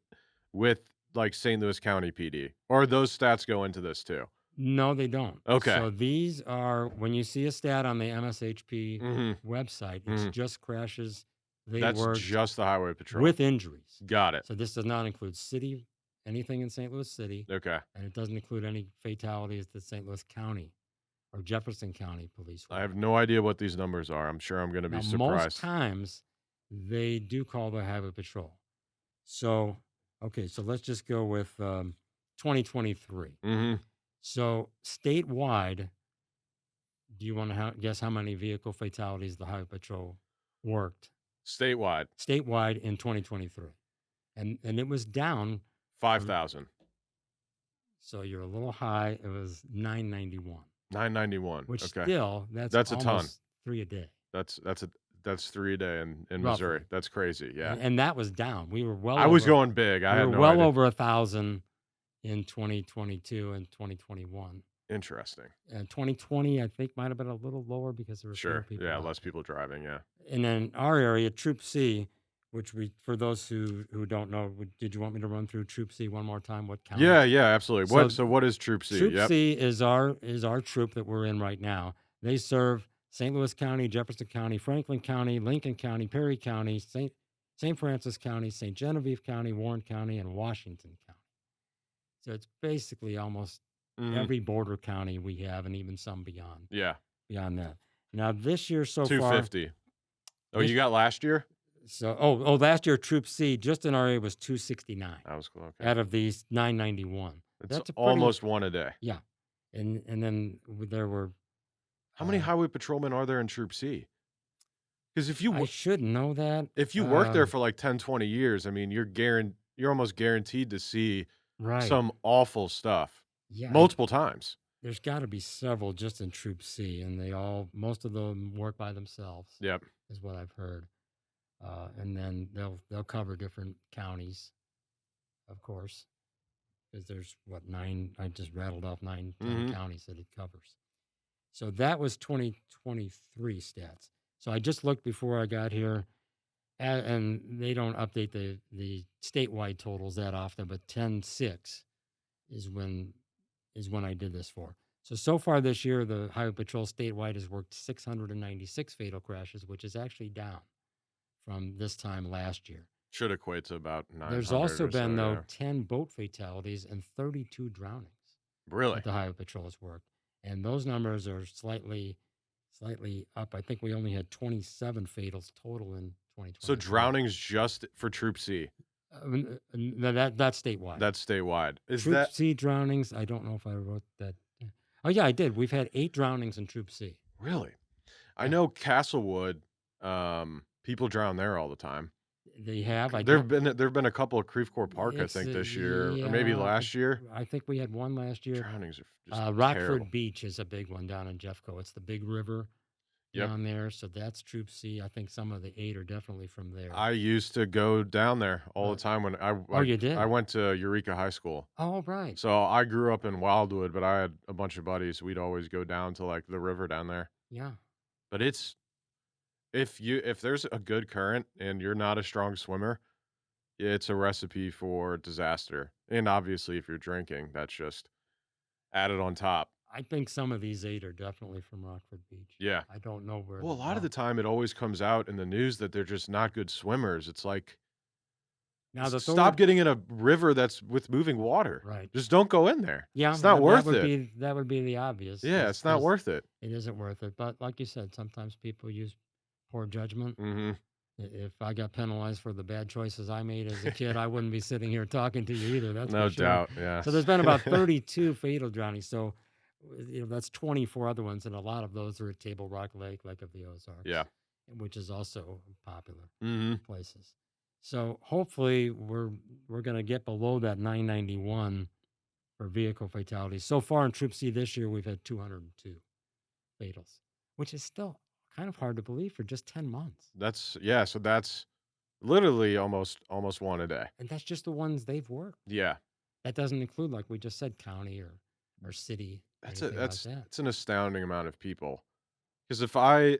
with like St. Louis County PD, or those stats go into this too. No, they don't. Okay. So these are when you see a stat on the MSHP Mm-hmm. website, it's Mhm. just crashes they That's worked just the highway patrol. with injuries. Got it. So this does not include anything in St. Louis City, Okay. and it doesn't include any fatalities that St. Louis County or Jefferson County police. I have no idea what these numbers are. I'm sure I'm going to be Now, surprised. most times they do call the highway patrol. So, okay, so let's just go with 2023. Mm-hmm. So, statewide, do you want to guess how many vehicle fatalities the highway patrol worked Statewide, statewide in 2023? And it was down. 5,000. So you're a little high. It was 991, 991. which Okay. still That's a ton. almost 3 a day. That's 3 a day in Roughly. Missouri. That's crazy. Yeah. And that was down. We were well. I was over- going big. I we had were no well idea. over 1,000 in 2022 and 2021. Interesting. And 2020, I think, might have been a little lower because there were fewer Sure. people. Yeah. out Less there. people driving. Yeah. And then our area, Troop C, which for those who don't know, did you want me to run through Troop C one more time? What county? Yeah. Yeah. Absolutely. So What is Troop C? Troop Yep. C is our troop that we're in right now. They serve St. Louis County, Jefferson County, Franklin County, Lincoln County, Perry County, St. Francis County, St. Genevieve County, Warren County, and Washington County. So it's basically almost Mhm. every border county we have, and even some beyond Yeah. that. Now this year so far, 250. Oh, this- you got last year? so last year Troop C just in our area was 269 That was cool. Okay. out of these 991. It's That's a pretty- almost one a day. And then there were. How many uh, highway patrolmen are there in Troop C? Because if you I should know that. if you work there um, for like 10, 20 years, I mean, you're almost guaranteed to see right. some awful stuff Yeah, multiple times. there's got to be several just in Troop C, and most of them work by themselves. Yep. Is what I've heard. And then they'll cover different counties, of course, because there's 9. I just rattled off 9, 10 Mhm. counties that it covers. So that was 2023 stats. So I just looked before I got here, and they don't update the statewide totals that often, but 10-6 is when I did this for. So far this year, the Highway Patrol statewide has worked 696 fatal crashes, which is actually down from this time last year. Should equate to about There's 900 also or so, been, though, yeah. 10 boat fatalities and 32 drownings Really? that the Highway Patrol has worked. And those numbers are slightly up. I think we only had 27 fatals total in 2020. So drownings just for Troop C. That's statewide. That's statewide. Is Troop that C drownings, I don't know if I wrote that. Oh, yeah, I did. We've had 8 drownings in Troop C. really? I Yeah. know Castlewood, people drown there all the time. They have. There've been a couple of Creve Coeur Park, I think, this year, or maybe yeah, last year. I think we had one last year. Drownings are just Rockford terrible. Beach is a big one down in Jeffco. It's the big river Yep. down there. So that's Troop C. I think some of the 8 are definitely from there. I used to go down there all Right. the time when Oh, you did? I went to Eureka High School. Oh, right. So I grew up in Wildwood, but I had a bunch of buddies. We'd always go down to like the river down there. Yeah. But it's if there's a good current and you're not a strong swimmer, it's a recipe for disaster. And obviously, if you're drinking, that's just added on top. I think some of these 8 are definitely from Rockford Beach. Yeah. I don't know where. Well, a the lot of the time, it always comes out in the news that they're just not good swimmers. It's like, Now the stop getting in a river that's with moving water. Right. Just don't go in there. Yeah, It's not worth it. That would be the obvious. Yeah, it's not worth it. It isn't worth it. But like you said, sometimes people use poor judgment. Mm-hmm. If I got penalized for the bad choices I made as a kid, I wouldn't be sitting here talking to you either. That's No for sure. doubt. Yeah. So there's been about 32 fatal drownings. So that's 24 other ones, and a lot of those are at Table Rock Lake of the Ozarks. Yeah. Which is also popular Mm-hmm. places. So hopefully we're going to get below that 991 for vehicle fatalities. So far in Troop C this year, we've had 202 fatals, which is still kind of hard to believe for just 10 months. So that's literally almost one a day. And that's just the ones they've worked. Yeah. That doesn't include, like we just said, county or city. That's that. it's an astounding amount of people. Because if I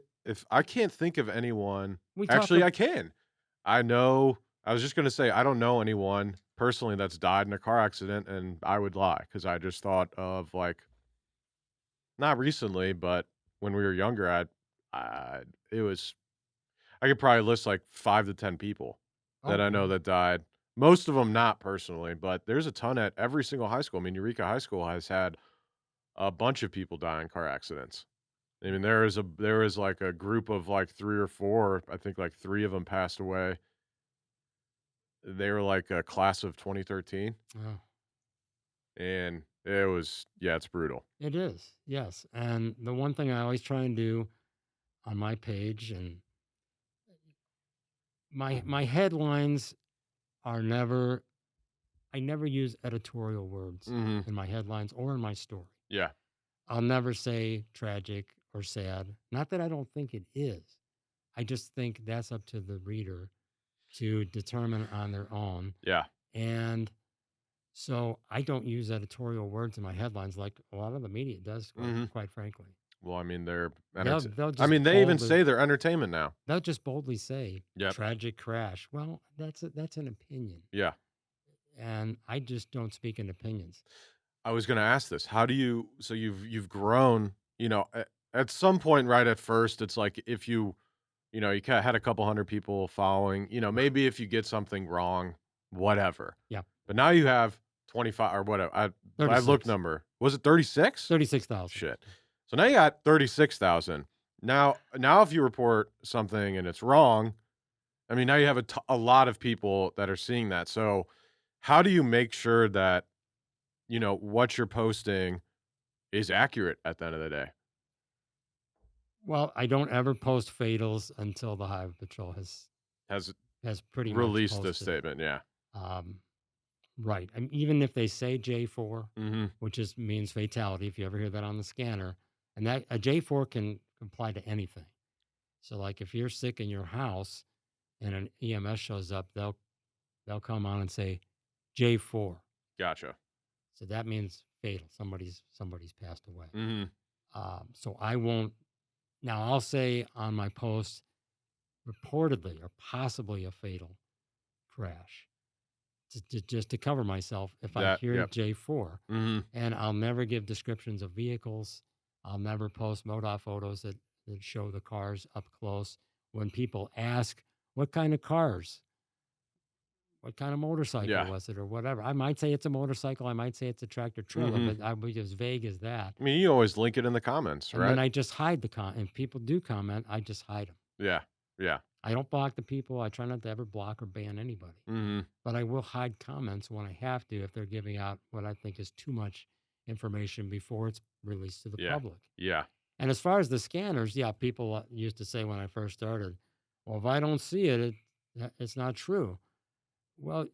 can't think of anyone, I can. I know. I was just gonna say I don't know anyone personally that's died in a car accident, and I would lie because I just thought of like not recently, but when we were younger, I could probably list like 5 to 10 people that I know that died. Most of them not personally, but there's a ton at every single high school. I mean, Eureka High School has had a bunch of people die in car accidents. I mean, there was like a group of like 3 or 4. I think like 3 of them passed away. They were like a class of 2013, Oh, and it's brutal. it is, yes. And the one thing I always try and do on my page, and my headlines are I never use editorial words Mhm. in my headlines or in my story. Yeah. I'll never say tragic or sad. Not that I don't think it is. I just think that's up to the reader to determine on their own. Yeah. And so I don't use editorial words in my headlines like a lot of the media does, quite frankly. Well, I mean, they're They'll I mean, they even boldly- say they're entertainment now. They'll just boldly say Yep. tragic crash. Well, that's an opinion. Yeah. And I just don't speak in opinions. I was gonna ask this. How do you so you've grown, at some point right at first, it's like if you had a couple hundred people following, maybe if you get something wrong, whatever. Yeah. But now you have 25 or whatever. I looked 36. number. Was it 36? 36,000. Shit. So now you got 36,000. Now if you report something and it's wrong, I mean, now you have a lot of people that are seeing that. So how do you make sure that, what you're posting is accurate at the end of the day? Well, I don't ever post fatals until the Highway Patrol has pretty much Released posted this statement, yeah. Right. I mean, even if they say J4, Mm-hmm. which means fatality, if you ever hear that on the scanner, and that a J4 can apply to anything. So, like if you're sick in your house and an EMS shows up, they'll come on and say J4. Gotcha. So that means fatal. Somebody's passed away. Mm-hmm. So I won't Now, I'll say on my post, reportedly or possibly a fatal crash, just to cover myself if I hear Yep. J4. Hmm. And I'll never give descriptions of vehicles. I'll never post MODOT photos that show the cars up close. When people ask, what kind of cars? What kind of motorcycle Yeah. was it or whatever? I might say it's a motorcycle. I might say it's a tractor trailer, Hmm. but I'll be as vague as that. I mean, you always link it in the comments, And then right? I just hide the comment. If people do comment, I just hide them. Yeah. Yeah. I don't block the people. I try not to ever block or ban anybody. Hmm. But I will hide comments when I have to if they're giving out what I think is too much information before it's released to the Yeah. public. Yeah. And as far as the scanners, yeah, people used to say when I first started, well, if I don't see it, it's not true. Well,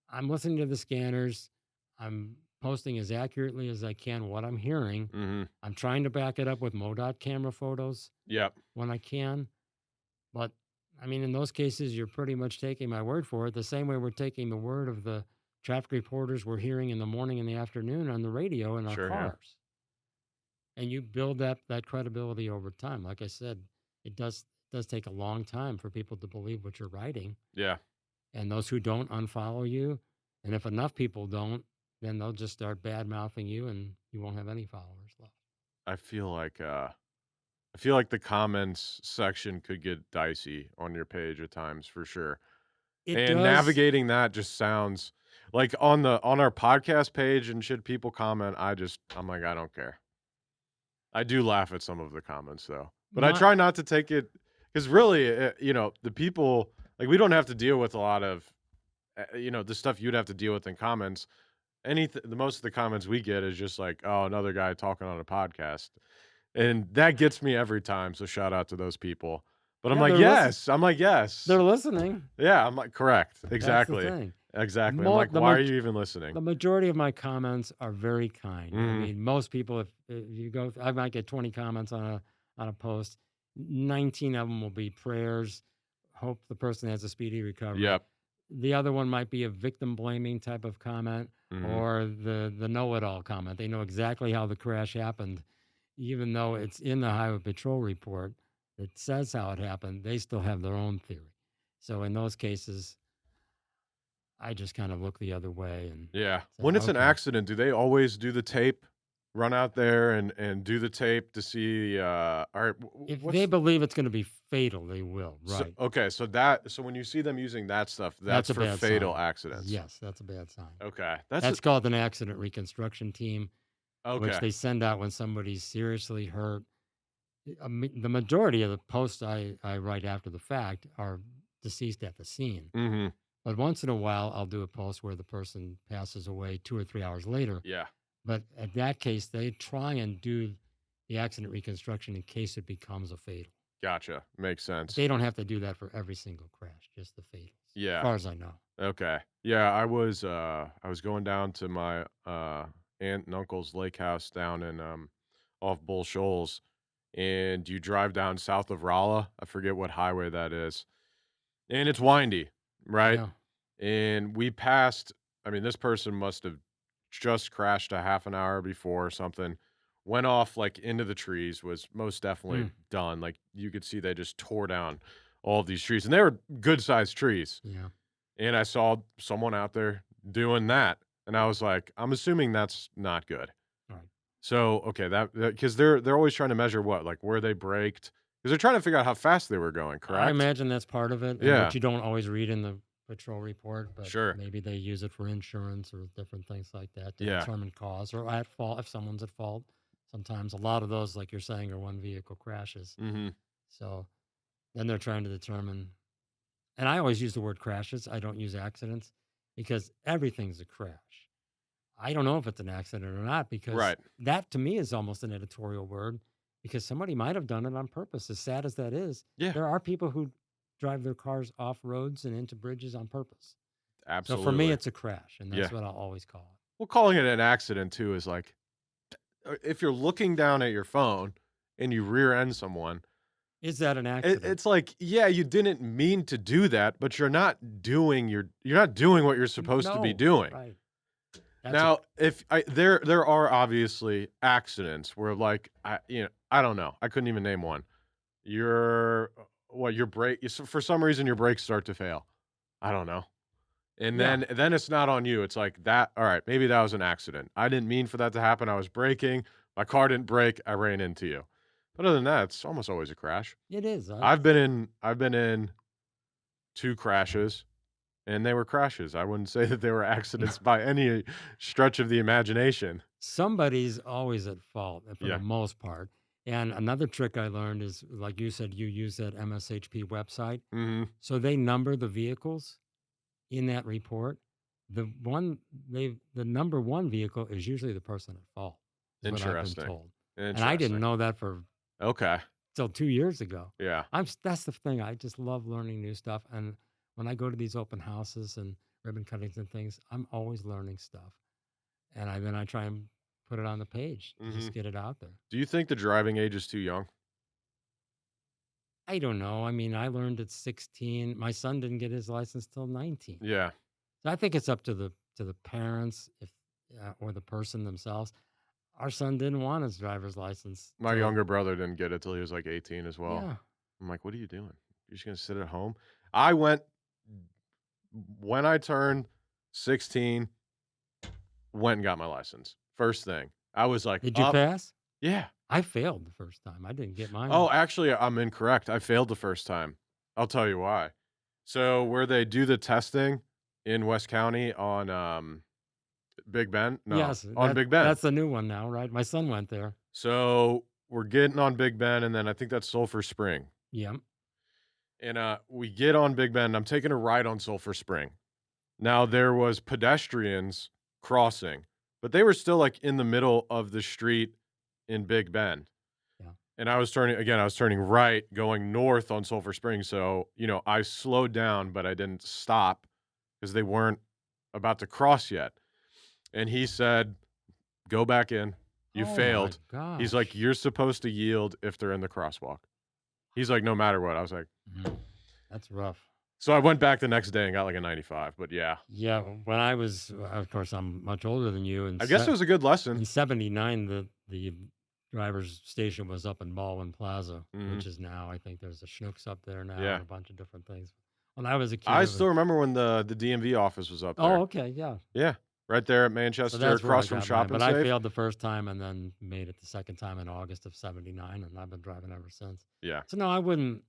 I'm listening to the scanners. I'm posting as accurately as I can what I'm hearing. Hmm. I'm trying to back it up with MODOT camera photos Yep. when I can. But I mean, in those cases, you're pretty much taking my word for it. The same way we're taking the word of the traffic reporters we're hearing in the morning and the afternoon on the radio in our Sure. Yeah. cars. And you build that credibility over time. Like I said, it does take a long time for people to believe what you're writing. Yeah. And those who don't unfollow you. And if enough people don't, then they'll just start bad mouthing you and you won't have any followers left. I feel like the comments section could get dicey on your page at times for sure. It And does. navigating that just sounds like on our podcast page and should people comment, I'm like, I don't care. I do laugh at some of the comments though, but I My- try not to take it because really, the people, like, we don't have to deal with a lot of, the stuff you'd have to deal with in comments. The most of the comments we get is just like, oh, another guy talking on a podcast. And that gets me every time. So shout out to those people. But I'm Yeah, like, they're yes. I'm like, yes. They're listening. Yeah, I'm like, correct. That's the Exactly. thing. Exactly. I'm Mo- like, the why ma- are you even listening? The majority of my comments are very kind. I Mhm. mean, most people, if you go, I might get 20 comments on a post. 19 of them will be prayers, hope the person has a speedy recovery. Yep. The other one might be a victim blaming type of comment, Mhm. or the know-it-all comment. They know exactly how the crash happened, even though it's in the Highway Patrol report that says how it happened. They still have their own theory. So in those cases, I just kind of look the other way and Yeah. say, When it's an okay. accident, do they always do the tape? Run out there and do the tape to see all right, If what's they believe it's going to be fatal, they will. so, Right. okay, so when you see them using that stuff, That's that's a for bad fatal sign. accidents. Yes, that's a bad sign. Okay. That's called an accident reconstruction team, which okay. they send out when somebody's seriously hurt. The majority of the posts I write after the fact are deceased at the scene. Mhm. But once in a while, I'll do a post where the person passes away 2 or 3 hours later. Yeah. But at that case, they try and do the accident reconstruction in case it becomes a fatal. Gotcha. Makes sense. They don't have to do that for every single crash, just the fatals. Yeah. As far as I know. Okay. Yeah, I was going down to my aunt and uncle's lake house down in off Bull Shoals, and you drive down south of Rolla. I forget what highway that is. And it's windy, right? Yeah. And we passed, I mean, this person must have just crashed a half an hour before or something. Went off like into the trees, was most definitely done. Like you could see they just tore down all of these trees. And they were good sized trees. Yeah. And I saw someone out there doing that, and I was like, I'm assuming that's not good. Right. So, okay, that because they're always trying to measure what, like where they braked, because they're trying to figure out how fast they were going. I Correct? imagine that's part of it. Yeah. Which you don't always read in the patrol report, but Sure. maybe they use it for insurance or different things like that to Yeah. determine cause or at fault if someone's at fault. Sometimes a lot of those, like you're saying, are one vehicle crashes. Mm-hmm. So then they're trying to determine. And I always use the word crashes. I don't use accidents because everything's a crash. I don't know if it's an accident or not because Right. that to me is almost an editorial word because somebody might have done it on purpose. As sad as that is, Yeah. there are people who drive their cars off roads and into bridges on purpose. Absolutely. So for me, it's a crash, and that's Yeah. what I'll always call it. Well, calling it an accident too is like, if you're looking down at your phone and you rear end someone, Is that an accident? it's like, yeah, you didn't mean to do that, but you're not doing what you're supposed to be No, doing. Right. That's Now, there are obviously accidents where, like, I don't know, I couldn't even name one, your your brake for some reason your brakes start to fail. I don't know. And Yeah. then it's not on you. It's like that. All right, maybe that was an accident. I didn't mean for that to happen. I was braking. My car didn't brake. I ran into you. But other than that, it's almost always a crash. It is. I've been in 2 crashes and they were crashes. I wouldn't say that they were accidents by any stretch of the imagination. Somebody's always at fault for the Yeah. most part. And another trick I learned is, like you said, you use that MSHP website. Mhm. So they number the vehicles in that report. The number one vehicle is usually the person at fault, is what I've been Interesting. told. And I didn't Interesting. know that for Okay. till 2 years ago. Yeah. That's the thing. I just love learning new stuff. And when I go to these open houses and ribbon cuttings and things, I'm always learning stuff. And then I try and put it on the page to just Mhm. get it out there. Do you think the driving age is too young? I don't know. I mean, I learned at 16. My son didn't get his license till 19. Yeah. So I think it's up to the parents if or the person themselves. Our son didn't want his driver's license My till younger brother didn't get it till he was like 18 as well. yeah. I'm like, "What are you doing? You're just gonna sit at home?" I went when I turned 16, went and got my license. First thing. I was like, Did you "Up." pass? Yeah. I failed the first time. I didn't get mine. Oh, actually, I'm incorrect. I failed the first time. I'll tell you why. So, where they do the testing in West County on, Big Bend? No, Yes, on Big Bend. that's the new one now, right? My son went there. So, we're getting on Big Bend, and then I think that's Sulphur Spring. Yeah. And, we get on Big Bend. I'm taking a ride on Sulphur Spring. Now, there was pedestrians crossing, but they were still, like, in the middle of the street in Big Bend. Yeah. And I was turning right going north on Sulphur Springs, so, I slowed down, but I didn't stop because they weren't about to cross yet. And he said, "Go back in. You Oh my failed." He's like, gosh. "You're supposed to yield if they're in the crosswalk." He's like, "No matter what." I was like Mhm. That's rough. so I went back the next day and got like a 95, but yeah. Yeah, when I was, of course, I'm much older than you, and I guess it was a good lesson. in '79, the driver's station was up in Baldwin Plaza, Mhm. which is now, I think there's a Schnucks up there now Yeah. and a bunch of different things. When I was a kid, I it was, still remember when the DMV office was up oh, there. okay, yeah. Yeah, right there at So Manchester that's where I across from got Shop mine. and But I Save. failed the first time and then made it the second time in August of '79, and I've been driving ever since. Yeah. So no, I wouldn't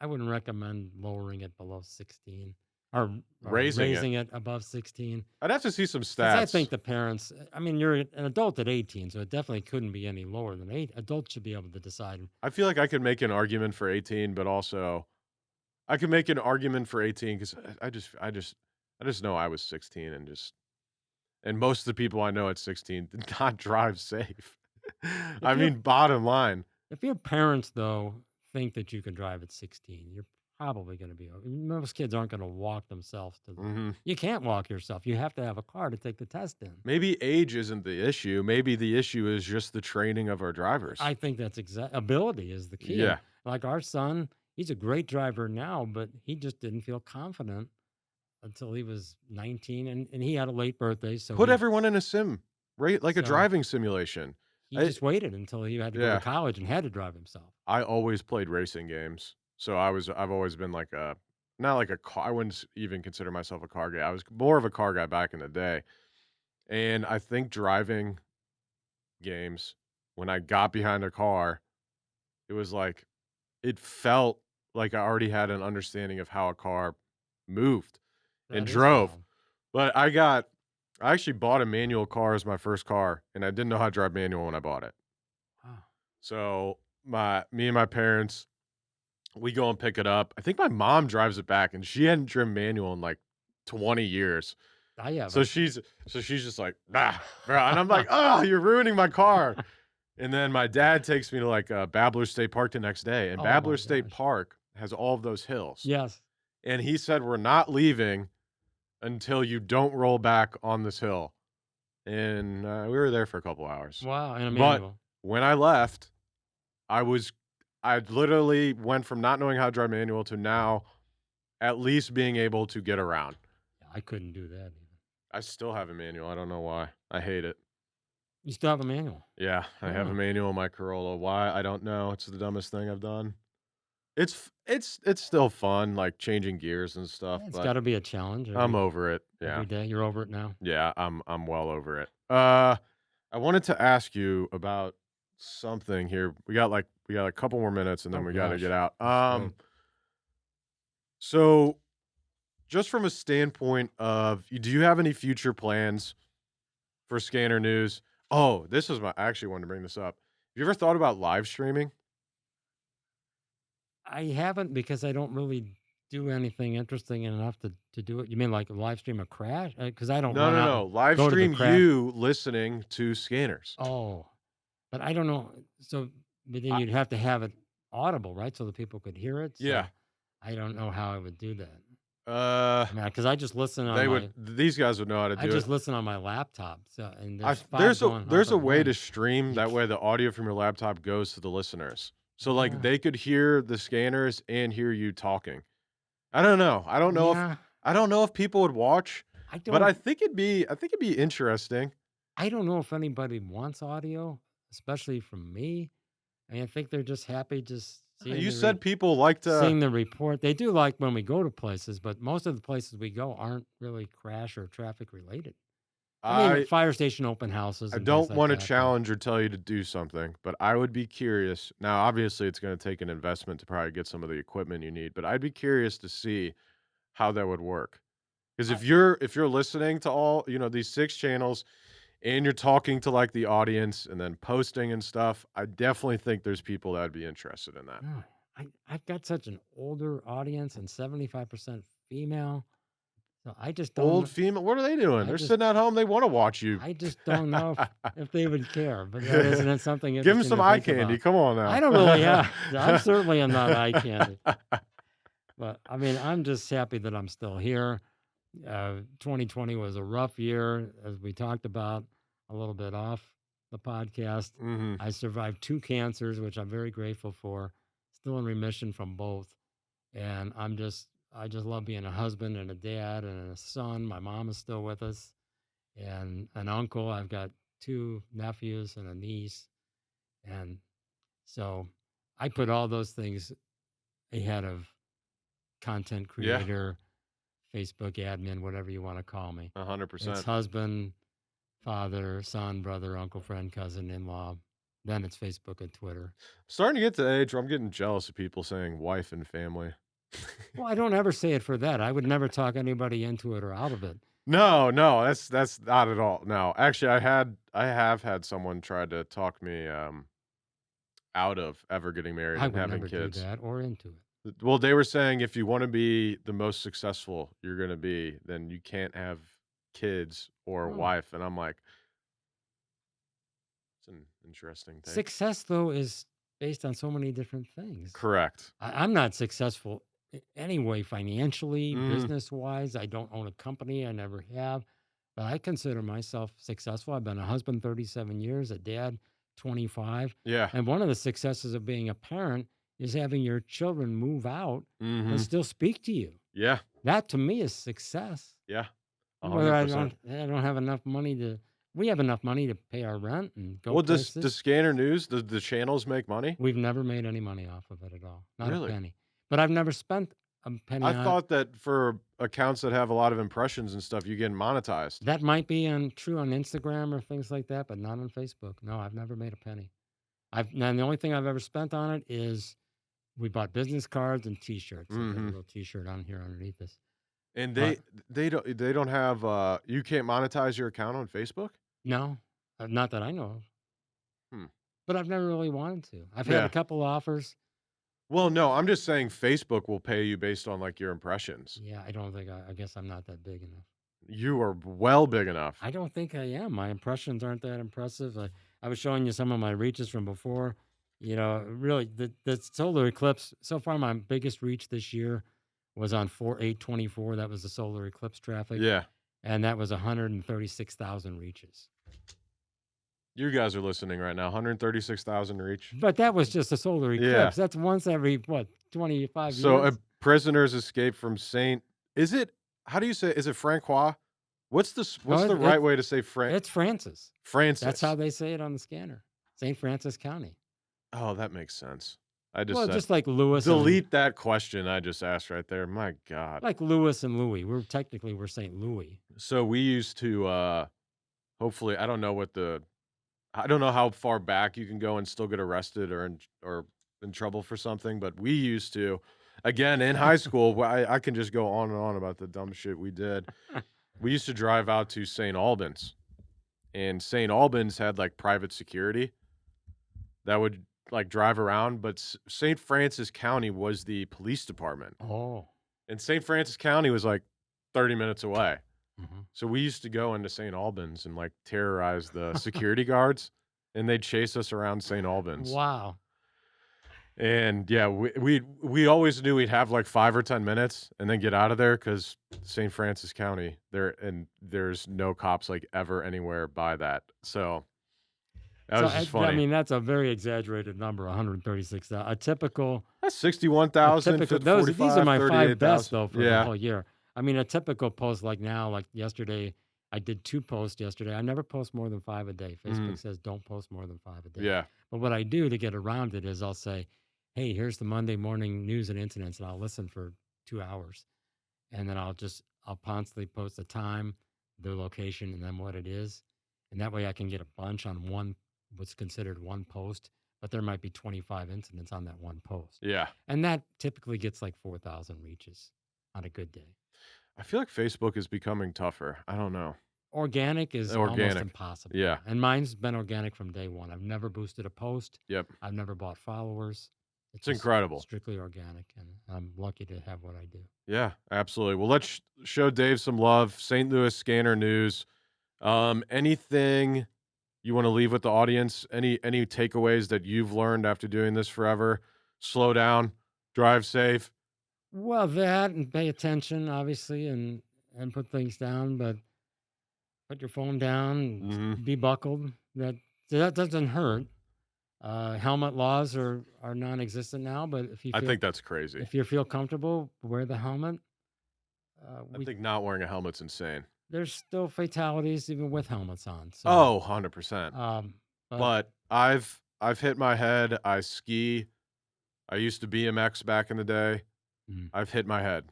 recommend lowering it below 16 or Raising it. raising it above 16. I'd have to see some Because I think stats. the parents, I mean, you're an adult at 18, so it definitely couldn't be any lower than 8. Adults should be able to decide. I feel like I could make an argument for 18, but also I could make an argument for 18 because I just know I was 16 and most of the people I know at 16 did not drive safe. I If your mean, bottom line. if your parents though think that you can drive at 16, you're probably going to be. Most kids aren't going to walk themselves to the. Mhm. You can't walk yourself. You have to have a car to take the test in. Maybe age isn't the issue. Maybe the issue is just the training of our drivers. I think that's ability is the key. Yeah. Like our son, he's a great driver now, but he just didn't feel confident until he was 19, and he had a late birthday, so Put everyone in a sim, right? Like a so driving simulation. he I just waited until he had to go to Yeah. college and had to drive himself. I always played racing games. So I've always been like a not like a car. I wouldn't even consider myself a car guy. I was more of a car guy back in the day. And I think driving games, when I got behind a car, it was like it felt like I already had an understanding of how a car moved and That is drove. wild. But I actually bought a manual car as my first car, and I didn't know how to drive manual when I bought it. Wow. So me and my parents, we go and pick it up. I think my mom drives it back, and she hadn't driven manual in like 20 years. I have So she's just like, "Ah," and I'm like, "Oh, you're ruining my car." And then my dad takes me to like Babbler State Park the next day, and Oh my Babbler State gosh. Park has all of those hills. Yes. And he said, "We're not leaving until you don't roll back on this hill." And we were there for a couple hours. Wow. And a But manual. when I left, I literally went from not knowing how to drive manual to now at least being able to get around. Yeah, I couldn't do that even. I still have a manual. I don't know why. I hate it. You still have a manual. Yeah, I have a Wow. manual in my Corolla. Why? I don't know. It's the dumbest thing I've done. It's still fun, like, changing gears and stuff, Yeah, it's but got to be a challenge I'm over it. Yeah. every day. You're over it now. Yeah, I'm well over it. I wanted to ask you about something here. We got a couple more minutes and then Oh we gotta get gosh, out. that's great. So just from a standpoint of do you have any future plans for Scanner News? Oh, this is my I actually wanted to bring this up. Have you ever thought about live streaming? I haven't because I don't really do anything interesting enough to do it. You mean like a live stream a crash? Because I don't No, run no, out no. and Live go to the stream crash. you listening to Scanners. Oh, but I don't know. So, but then I, you'd have to have it audible, right? So that people could hear it. yeah. So I don't know how I would do that. Uh I mean, because these guys would know how to I do it. just listen on my laptop. So, and there's five There's a going off there's a at way to once. stream You that way can't. the audio from your laptop goes to the listeners. So like Yeah, they could hear the scanners and hear you talking. I don't know. yeah. I don't know if people would watch, I but don't. I think it'd be interesting. I don't know if anybody wants audio, especially from me. I think they're just happy just You said people like to seeing the report. They do like when we go to places, but most of the places we go aren't really crash or traffic related. I mean, I fire station open houses I and things don't like want to that. But challenge or tell you to do something, but I would be curious. Now, obviously, it's going to take an investment to probably get some of the equipment you need, but I'd be curious to see how that would work. Because I, if you're listening to all, these 6 channels and you're talking to like the audience and then posting and stuff, I definitely think there's people that would be interested in that. no, I've got such an older audience and 75% female. So I just Old don't. female, what are they doing? I They're just sitting at home. They want to watch you. I just don't know if they would care. But that isn't something Give them interesting some to eye think candy. about. Come on I now. don't really. Yeah, I'm certainly am not eye candy. But I mean, I'm just happy that I'm still here. 2020 was a rough year, as we talked about a little bit off the podcast. hmm I survived 2 cancers, which I'm very grateful for. Still in remission from both, and I just love being a husband and a dad and a son. My mom is still with us, and an uncle. I've got 2 nephews and a niece, and so I put all those things ahead of content Yeah, creator, Facebook admin, whatever you want to call me. It's 100%. husband, father, son, brother, uncle, friend, cousin, in law. Then it's Facebook and Twitter. Starting to get to the age where I'm getting jealous of people saying wife and family. Well, I don't ever say it for that. I would never talk anybody into it or out of it. No, no, that's not at all. No, actually, I have had someone try to talk me out of ever getting married I and would having never do kids. that or into it. Well, they were saying if you want to be the most successful you're going to be, then you can't have kids or a Oh. wife. And I'm like, it's an interesting take. Success, though, is based on so many different things. Correct. I'm not successful anyway, financially, Mm, business wise. I don't own a company. I never have. But I consider myself successful. I've been a husband 37 years, a dad 25. yeah. And one of the successes of being a parent is having your children move out hmm and still speak to you. Yeah. That to me is success. Yeah. Whether 100%. I don't have enough money we have enough money to pay our rent and go Well, does places. Scanner News, does the channels make money? We've never made any money off of it at all. Not a Really? penny. But I've never spent a penny I on it. thought that for accounts that have a lot of impressions and stuff, you get monetized. That might be true on Instagram or things like that, but not on Facebook. No, I've never made a penny. And the only thing I've ever spent on it is we bought business cards and T-shirts. I got a hmm little T-shirt on here underneath this. And But they don't have you can't monetize your account on Facebook? no, not that I know of. Hmm. But I've never really wanted to. I've had a Yeah. couple offers. Well, no, I'm just saying Facebook will pay you based on like your impressions. Yeah, I don't think I guess I'm not that big enough. You are well big enough. I don't think I am. My impressions aren't that impressive. I was showing you some of my reaches from before. Really, the solar eclipse, so far, my biggest reach this year was on 4/8/24. That was the solar eclipse traffic. Yeah. And that was 136,000 reaches. You guys are listening right now. 136,000 reach. But that was just a solar eclipse. Yeah. That's once every, 25 So years? a prisoner's escape from Saint. Is it? How do you say? Is it Francois? What's the No, right way to say it's Francis. Francis? That's how they say it on the scanner. St. Francis County. Oh, that makes sense. I just Well, said, just like Lewis and delete that question I just asked right there. My God. like Lewis and Louis. We're St. Louis. So we used to, hopefully, I don't know how far back you can go and still get arrested or in trouble for something, but we used to, again, in high school, I can just go on and on about the dumb shit we did. We used to drive out to St. Albans, and St. Albans had like private security that would like drive around, but St. Francis County was the police department, Oh. and St. Francis County was like 30 minutes away. Mhm. So we used to go into St. Albans and like terrorize the security guards, and they'd chase us around St. Albans. Wow. And yeah, we always knew we'd have like 5 or 10 minutes and then get out of there because St. Francis County there's no cops like ever anywhere by that. So that was just I funny. mean, that's a very exaggerated number, 136,000. A typical, That's 61,000, these are my 5 best 38,000. though for the Yeah. whole year. I mean, a typical post like now, like yesterday, I did 2 posts yesterday. I never post more than 5 a day. Facebook says don't post more than 5 a day. Yeah. But what I do to get around it is I'll say, hey, here's the Monday morning news and incidents, and I'll listen for 2 hours. And then I'll constantly post the time, the location, and then what it is. And that way I can get a bunch on what's considered one post, but there might be 25 incidents on that one post. Yeah. And that typically gets like 4,000 reaches on a good day. I feel like Facebook is becoming tougher. I don't know. Organic is almost Organic. impossible. Yeah. And mine's been organic from day one. I've never boosted a post. Yep. I've never bought followers. It's just incredible. Strictly organic, and I'm lucky to have what I do. Yeah, absolutely. Well, let's show Dave some love. St. Louis Scanner News. Anything you want to leave with the audience? Any takeaways that you've learned after doing this forever? Slow down, drive safe. Well, that and pay attention, obviously, and put things down, but put your phone down, Mhm. be buckled. That doesn't hurt. Helmet laws are non-existent now, but if you I feel, think that's crazy. if you feel comfortable, wear the helmet. I think not wearing a helmet's insane. There's still fatalities even with helmets on. So, Oh, 100%. but But I've hit my head. I ski. I used to BMX back in the day. Mm. I've hit my head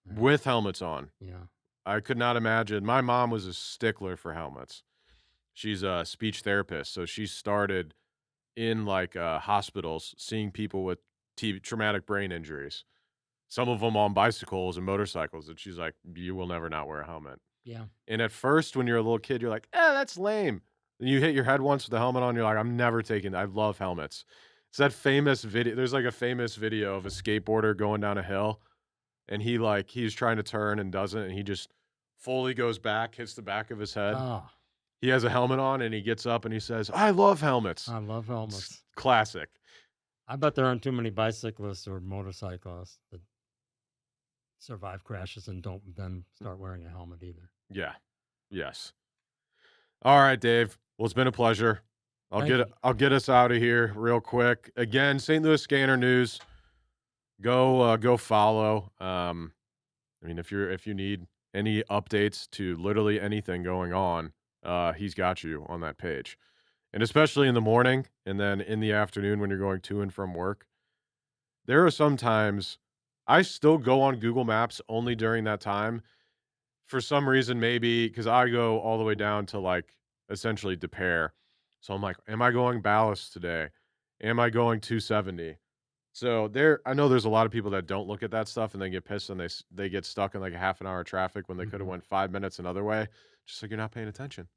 Yeah. with helmets on. yeah, I could not imagine. My mom was a stickler for helmets. She's a speech therapist, so she started in like hospitals seeing people with traumatic brain injuries. Some of them on bicycles and motorcycles, and she's like, "You will never not wear a helmet." yeah. And at first, when you're a little kid, you're like, that's lame." Then you hit your head once with a helmet on, you're like, "I'm never taking. I love helmets." It's that famous video. There's like a famous video of a skateboarder going down a hill, and he's trying to turn and doesn't, and he just fully goes back, hits the back of his head. Oh, He has a helmet on, and he gets up and he says, "I love helmets." I love It's helmets. classic. I bet there aren't too many bicyclists or motorcyclists that survive crashes and don't then start wearing a helmet either. Yeah. Yes. All right, Dave. Well, it's been a pleasure. Thank you. I'll get us out of here real quick. Again, St. Louis Scanner News. Go follow. I mean, if you need any updates to literally anything going on, he's got you on that page. And especially in the morning and then in the afternoon when you're going to and from work. There are some times I still go on Google Maps only during that time. For some reason, maybe because I go all the way down to like essentially De Pere. So I'm like, am I going Ballast today? Am I going 270? So I know there's a lot of people that don't look at that stuff and they get pissed and they get stuck in like a half an hour of traffic when they could have Mhm. went 5 minutes another way. Just like you're not paying attention.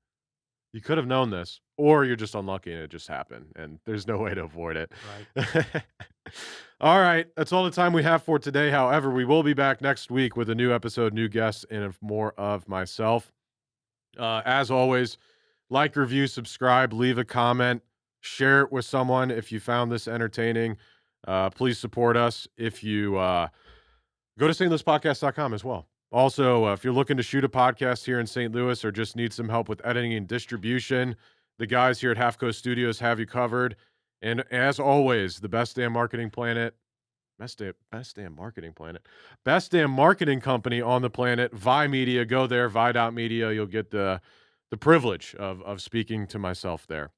You could have known this, or you're just unlucky and it just happened, and there's no way to avoid it. Right. All right, that's all the time we have for today. However, we will be back next week with a new episode, new guests, and more of myself. As always, like, review, subscribe, leave a comment, share it with someone if you found this entertaining. Please support us if you go to stlouispodcast.com as well. Also, if you're looking to shoot a podcast here in St. Louis or just need some help with editing and distribution, the guys here at Half Coast Studios have you covered. And as always, the best damn marketing marketing company on the planet, Vi Media. Go there, Vi.media. You'll get the privilege of speaking to myself there.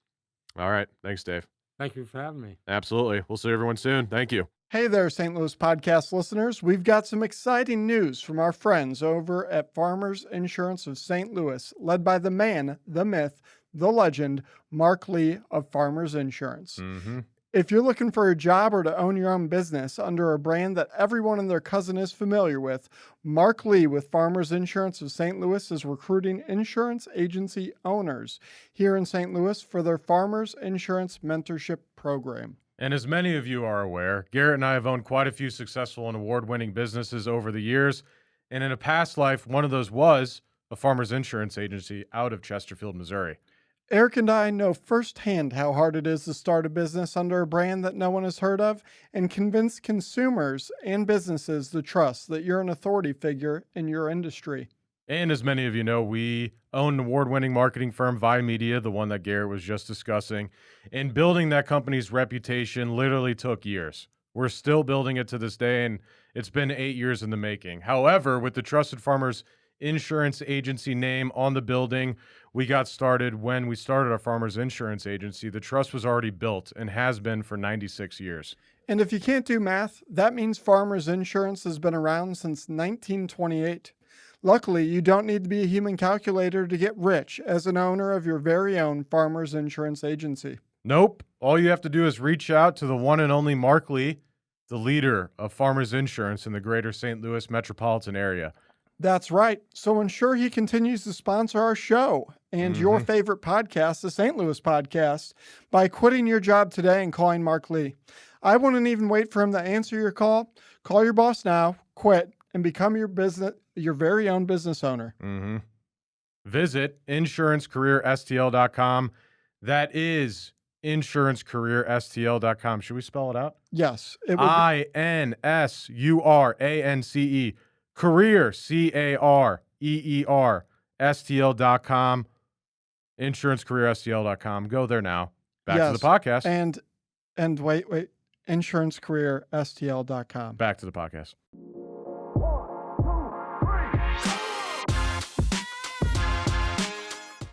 All right. Thanks, Dave. Thank you for having me. Absolutely. We'll see everyone soon. Thank you. Hey there, St. Louis podcast listeners. We've got some exciting news from our friends over at Farmers Insurance of St. Louis, led by the man, the myth, the legend, Mark Lee of Farmers Insurance. Mm-hmm. If you're looking for a job or to own your own business under a brand that everyone and their cousin is familiar with, Mark Lee with Farmers Insurance of St. Louis is recruiting insurance agency owners here in St. Louis for their Farmers Insurance Mentorship Program. And as many of you are aware, Garrett and I have owned quite a few successful and award-winning businesses over the years. And in a past life, one of those was a farmers insurance agency out of Chesterfield, Missouri. Eric and I know firsthand how hard it is to start a business under a brand that no one has heard of and convince consumers and businesses to trust that you're an authority figure in your industry. And as many of you know, we own an award-winning marketing firm, Vi Media, the one that Garrett was just discussing. And building that company's reputation literally took years. We're still building it to this day, and it's been 8 years in the making. However, with the Trusted Farmers Insurance Agency name on the building, we got started when we started our Farmers Insurance Agency. The trust was already built and has been for 96 years. And if you can't do math, that means Farmers Insurance has been around since 1928. Luckily, you don't need to be a human calculator to get rich as an owner of your very own Farmers Insurance Agency. Nope. All you have to do is reach out to the one and only Mark Lee, the leader of Farmers Insurance in the greater St. Louis metropolitan area. That's right. So ensure he continues to sponsor our show and your favorite podcast, the St. Louis podcast, by quitting your job today and calling Mark Lee. I wouldn't even wait for him to answer your call. Call your boss now, quit, and become your very own business owner. Visit insurancecareerstl.com. That is insurancecareerstl.com. Should we spell it out? Yes. It would INSURANCE, career, CAREER, STL.com, insurancecareerstl.com. Go there now. Back to the podcast. And wait, insurancecareerstl.com. Back to the podcast.